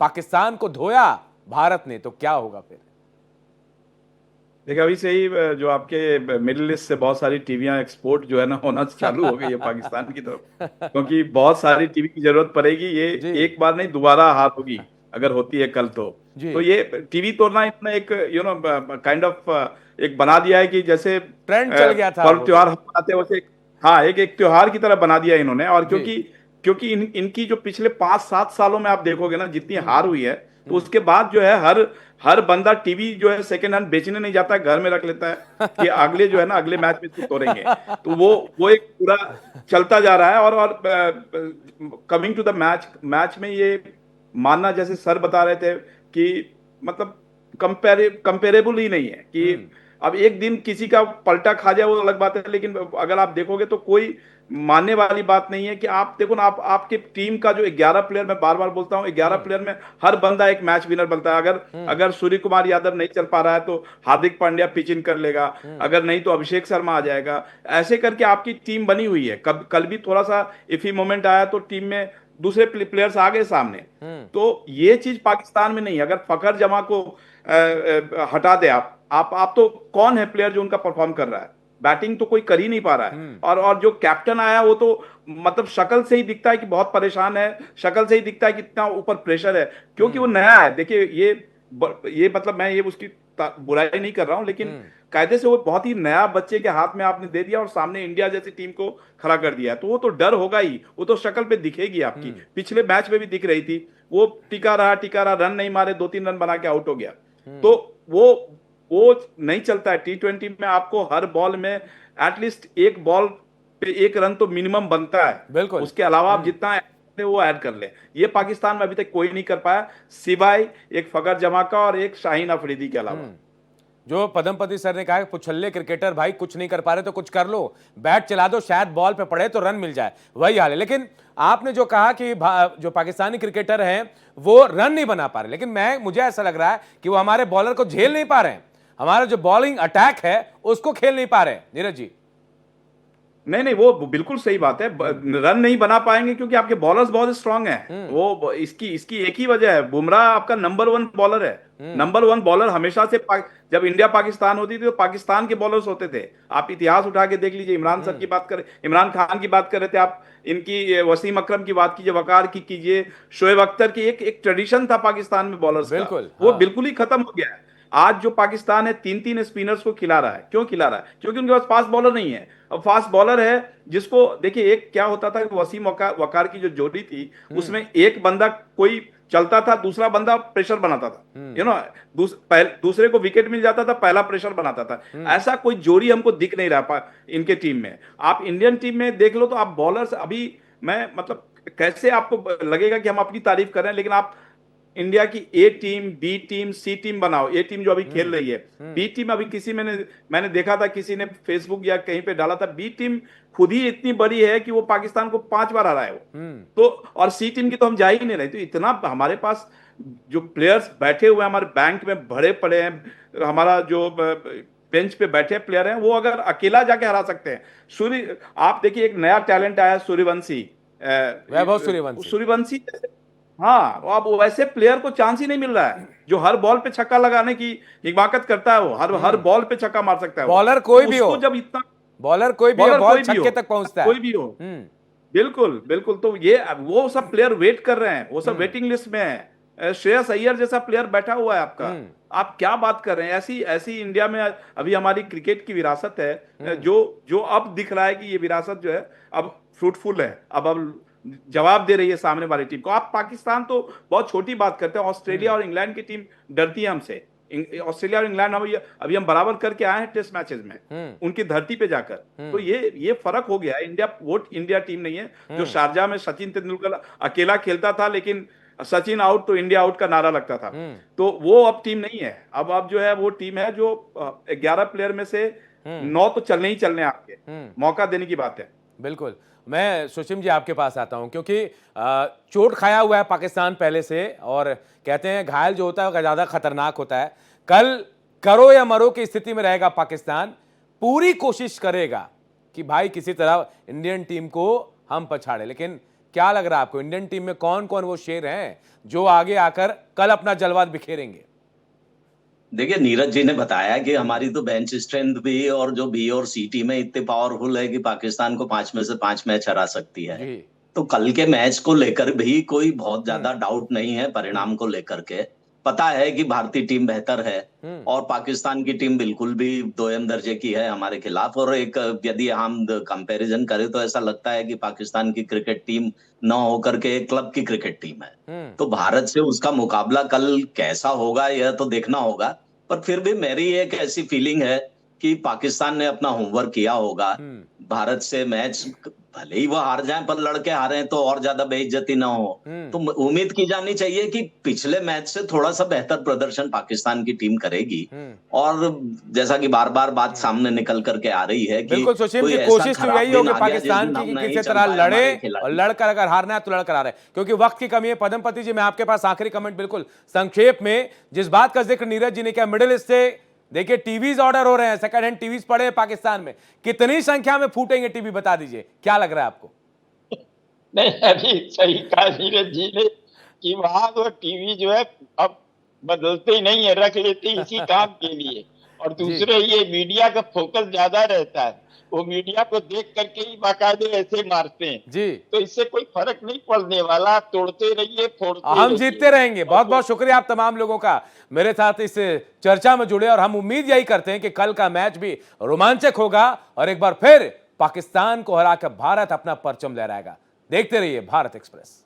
A: पाकिस्तान को धोया भारत ने, तो क्या होगा फिर?
E: देखिए, अभी से ही जो आपके मिडिल ईस्ट से बहुत सारी टीवियां एक्सपोर्ट जो है ना होना चालू हो गई है पाकिस्तान की तरफ, क्योंकि बहुत सारी टीवी की जरूरत पड़ेगी। ये एक बार नहीं, दोबारा हार होगी अगर होती है कल तो ये टीवी तोड़ना इतना एक काइंड ऑफ एक बना दिया है कि जैसे
A: ट्रेंड चल गया था,
E: त्योहार हम मनाते हैं वैसे, हाँ, एक त्योहार की तरह बना दिया इन्होंने। और क्योंकि क्योंकि इनकी जो पिछले 5-7 सालों में आप देखोगे ना जितनी हार हुई है, तो उसके बाद जो है हर बंदा टीवी जो है सेकंड हैंड बेचने नहीं जाता है, घर में रख लेता है कि अगले जो है ना अगले मैच में इसको तोड़ेंगे। तो वो एक पूरा चलता जा रहा है। और कमिंग टू द मैच में ये मानना, जैसे सर बता रहे थे कि मतलब कंपेरेबल ही नहीं है कि अब एक दिन किसी का पलटा खा जाए वो अलग बात है, लेकिन अगर आप देखोगे तो कोई मानने वाली बात नहीं है कि आप देखो ना, आपके टीम का जो 11 प्लेयर, मैं बार बार बोलता हूं 11 प्लेयर में हर बंदा एक मैच विनर बनता है। अगर सूर्य कुमार यादव नहीं चल पा रहा है तो हार्दिक पांड्या पिच इन कर लेगा, अगर नहीं तो अभिषेक शर्मा आ जाएगा। ऐसे करके आपकी टीम बनी हुई है। कल भी थोड़ा सा इफी मोमेंट आया तो टीम में दूसरे प्लेयर्स आ गए सामने। तो ये चीज पाकिस्तान में नहीं है। अगर फखर जमा को हटा दे आप तो कौन है प्लेयर जो उनका परफॉर्म कर रहा है? बैटिंग तो कोई कर ही नहीं पा रहा है। और जो कैप्टन आया वो तो मतलब शक्ल से ही दिखता है कि बहुत परेशान है, शक्ल से ही दिखता है कि कितना ऊपर प्रेशर है, क्योंकि वो नया है। देखिए ये मतलब मैं ये उसकी बुराई नहीं कर रहा हूं, लेकिन कायदे से वो बहुत ही नया बच्चे के हाथ में आपने दे दिया और सामने इंडिया जैसी टीम को खड़ा कर दिया, तो वो तो डर होगा ही, वो तो शक्ल पे दिखेगी आपकी। पिछले मैच में भी दिख रही थी, वो टिका रहा, रन नहीं मारे, 2-3 रन बना के आउट हो गया। तो वो नहीं चलता है। T20 में आपको हर बॉल में एटलीस्ट एक बॉल पे 1 रन तो मिनिमम बनता है,
A: बिल्कुल। उसके
E: अलावा आप जितना वो ऐड कर ले। ये पाकिस्तान में अभी तक कोई नहीं कर पाया, सिवाय एक फखर जमा का और एक शाहीन अफरीदी के अलावा।
A: जो पदमपति सर ने कहा कि पुछल्ले क्रिकेटर भाई कुछ नहीं कर पा रहे तो कुछ कर लो, बैट चला दो, शायद बॉल पे पड़े तो रन मिल जाए, वही हाल है। लेकिन आपने जो कहा कि जो पाकिस्तानी क्रिकेटर हैं वो रन नहीं बना पा रहे, लेकिन मुझे ऐसा लग रहा है कि वो हमारे बॉलर को झेल नहीं पा रहे हैं, हमारा जो बॉलिंग अटैक है उसको खेल नहीं पा रहे। नीरज जी
E: नहीं, वो बिल्कुल सही बात है। रन नहीं बना पाएंगे क्योंकि आपके बॉलर्स बहुत स्ट्रांग हैं। वो इसकी एक ही वजह है, बुमराह आपका नंबर 1 बॉलर है। नंबर 1 बॉलर हमेशा से जब इंडिया पाकिस्तान होती थी तो पाकिस्तान के बॉलर्स होते थे। आप इतिहास उठा के देख लीजिए, इमरान सर की बात करें, इमरान खान की बात कर रहे थे आप, इनकी वसीम अकरम की बात कीजिए, वकार की कीजिए, शोएब अख्तर की, एक ट्रेडिशन था पाकिस्तान में बॉलर्स का, वो बिल्कुल ही खत्म हो गया है। आज जो पाकिस्तान है 3-3 स्पिनर्स को खिला रहा है। क्यों खिला रहा है? क्योंकि उनके पास फास्ट बॉलर नहीं है। अब फास्ट बॉलर है जिसको देखिए, एक क्या होता था कि वसीम वकार की जो जोड़ी थी उसमें एक बंदा कोई चलता था, दूसरा बंदा प्रेशर बनाता था, दूसरे को विकेट मिल जाता था, पहला प्रेशर बनाता था। ऐसा कोई जोड़ी हमको दिख नहीं रहा इनके टीम में। आप इंडियन टीम में देख लो तो आप बॉलर्स अभी, मैं मतलब कैसे आपको लगेगा कि हम अपनी तारीफ कर रहे हैं, लेकिन आप इंडिया की ए टीम, बी टीम, सी टीम बनाओ। ए टीम जो अभी खेल रही है, बी टीम अभी मैंने देखा था, किसी ने फेसबुक या कहीं पे डाला था, बी टीम खुद ही इतनी बड़ी है कि वो पाकिस्तान को 5 बार हराया है वो। तो और सी टीम की तो हम जा ही नहीं रहे। तो इतना हमारे पास जो प्लेयर्स बैठे हुए हैं, हमारे बैंक में भरे पड़े हैं, हमारा जो बेंच पे बैठे प्लेयर हैं, वो अगर अकेला जाके हरा सकते हैं। आप देखिए एक नया टैलेंट आया, सूर्यवंशी,
A: वैभव सूर्यवंशी।
E: हाँ, अब वैसे प्लेयर को चांस ही नहीं मिल रहा है जो हर बॉल पे छक्का लगाने की हिमाकत करता है। वो हर बॉल पे छक्का मार सकता है।
A: बॉलर कोई भी हो,
E: जब इतना
A: बॉलर कोई भी हो, बॉल छक्के तक पहुंचता है,
E: कोई भी हो। बिल्कुल। तो ये वो सब प्लेयर वेट कर रहे हैं, वो सब वेटिंग लिस्ट में है। श्रेयस अय्यर जैसा प्लेयर बैठा हुआ है आपका। आप क्या बात कर रहे हैं? ऐसी इंडिया में अभी हमारी क्रिकेट की विरासत है, जो अब दिख रहा है कि ये विरासत जो है अब फ्रूटफुल है, अब जवाब दे रही है सामने वाली टीम को। आप पाकिस्तान तो बहुत छोटी बात करते हैं, ऑस्ट्रेलिया और इंग्लैंड की टीम डरती है हमसे। ऑस्ट्रेलिया और इंग्लैंड अभी हम बराबर करके आए हैं टेस्ट मैचेस में उनकी धरती पे जाकर। तो ये फर्क हो गया है। इंडिया टीम नहीं है जो शारजाह में सचिन तेंदुलकर अकेला खेलता था, लेकिन सचिन आउट तो इंडिया आउट का नारा लगता था। तो वो अब टीम नहीं है। अब जो है वो टीम है जो 11 प्लेयर में से 9 तो चलने ही चलने आपके, मौका देने की बात है।
A: बिल्कुल। मैं सुशीम जी आपके पास आता हूं, क्योंकि चोट खाया हुआ है पाकिस्तान पहले से, और कहते हैं घायल जो होता है ज्यादा खतरनाक होता है। कल करो या मरो की स्थिति में रहेगा पाकिस्तान, पूरी कोशिश करेगा कि भाई किसी तरह इंडियन टीम को हम पछाड़े। लेकिन क्या लग रहा है आपको, इंडियन टीम में कौन कौन वो शेर हैं जो आगे आकर कल अपना जलवा बिखेरेंगे?
F: देखिए, नीरज जी ने बताया कि हमारी तो बेंच स्ट्रेंथ भी और जो बी और सी टीम है इतने पावरफुल है कि पाकिस्तान को 5 में से 5 मैच हरा सकती है। तो कल के मैच को लेकर भी कोई बहुत ज्यादा डाउट नहीं है परिणाम को लेकर के। पता है कि भारतीय टीम बेहतर है और पाकिस्तान की टीम बिल्कुल भी दोयम दर्जे की है हमारे खिलाफ। और एक यदि हम कंपैरिजन करें तो ऐसा लगता है कि पाकिस्तान की क्रिकेट टीम न होकर के एक क्लब की क्रिकेट टीम है। तो भारत से उसका मुकाबला कल कैसा होगा यह तो देखना होगा, पर फिर भी मेरी एक ऐसी फीलिंग है कि पाकिस्तान ने अपना होमवर्क किया होगा। भारत से मैच भले ही वो हार जाएं, पर लड़के हारे तो और ज्यादा बेइज्जती ना हो। तो उम्मीद की जानी चाहिए कि पिछले मैच से थोड़ा सा बेहतर प्रदर्शन पाकिस्तान की टीम करेगी। और जैसा कि बार बार बात सामने निकल करके आ रही है कि
A: बिल्कुल सुशील
F: कोई
A: जी,
F: ऐसा
A: कोशिश तो
F: खराब
A: यही हो
F: दिन
A: कि
F: आ गया
A: पाकिस्तान
F: जिस दिन
A: की
F: हम
A: किसी
F: नहीं
A: तरह
F: चल पाए
A: लड़े
F: हमारे खिलाड़ी।
A: और लड़कर अगर हारना है तो लड़कर आ रहे हैं, क्योंकि वक्त की कमी है। पद्मपति जी, मैं आपके पास आखिरी कमेंट बिल्कुल संक्षेप में, जिस बात का जिक्र नीरज जी ने किया, मिडिल ईस्ट से देखिए टीवीज ऑर्डर हो रहे हैं, सेकंड हैंड टीवीज पड़े हैं पाकिस्तान में, कितनी संख्या में फूटेंगे टीवी, बता दीजिए क्या लग रहा है आपको?
C: नहीं, अभी सही कहा नीरज जी ने कि वहां तो टीवी जो है अब बदलते ही नहीं है, रख लेते हैं इसी काम के लिए। और दूसरे ये मीडिया का फोकस ज्यादा रहता है, वो मीडिया को देख करके ही बाकायदे ऐसे मारते हैं
A: जी,
C: तो इससे कोई फर्क नहीं पड़ने वाला। तोड़ते रहिए, फोड़ते
A: हम
C: रहिए।
A: जीतते रहेंगे। बहुत बहुत शुक्रिया आप तमाम लोगों का मेरे साथ इस चर्चा में जुड़े, और हम उम्मीद यही करते हैं कि कल का मैच भी रोमांचक होगा और एक बार फिर पाकिस्तान को हराकर भारत अपना परचम लहराएगा। देखते रहिए भारत एक्सप्रेस।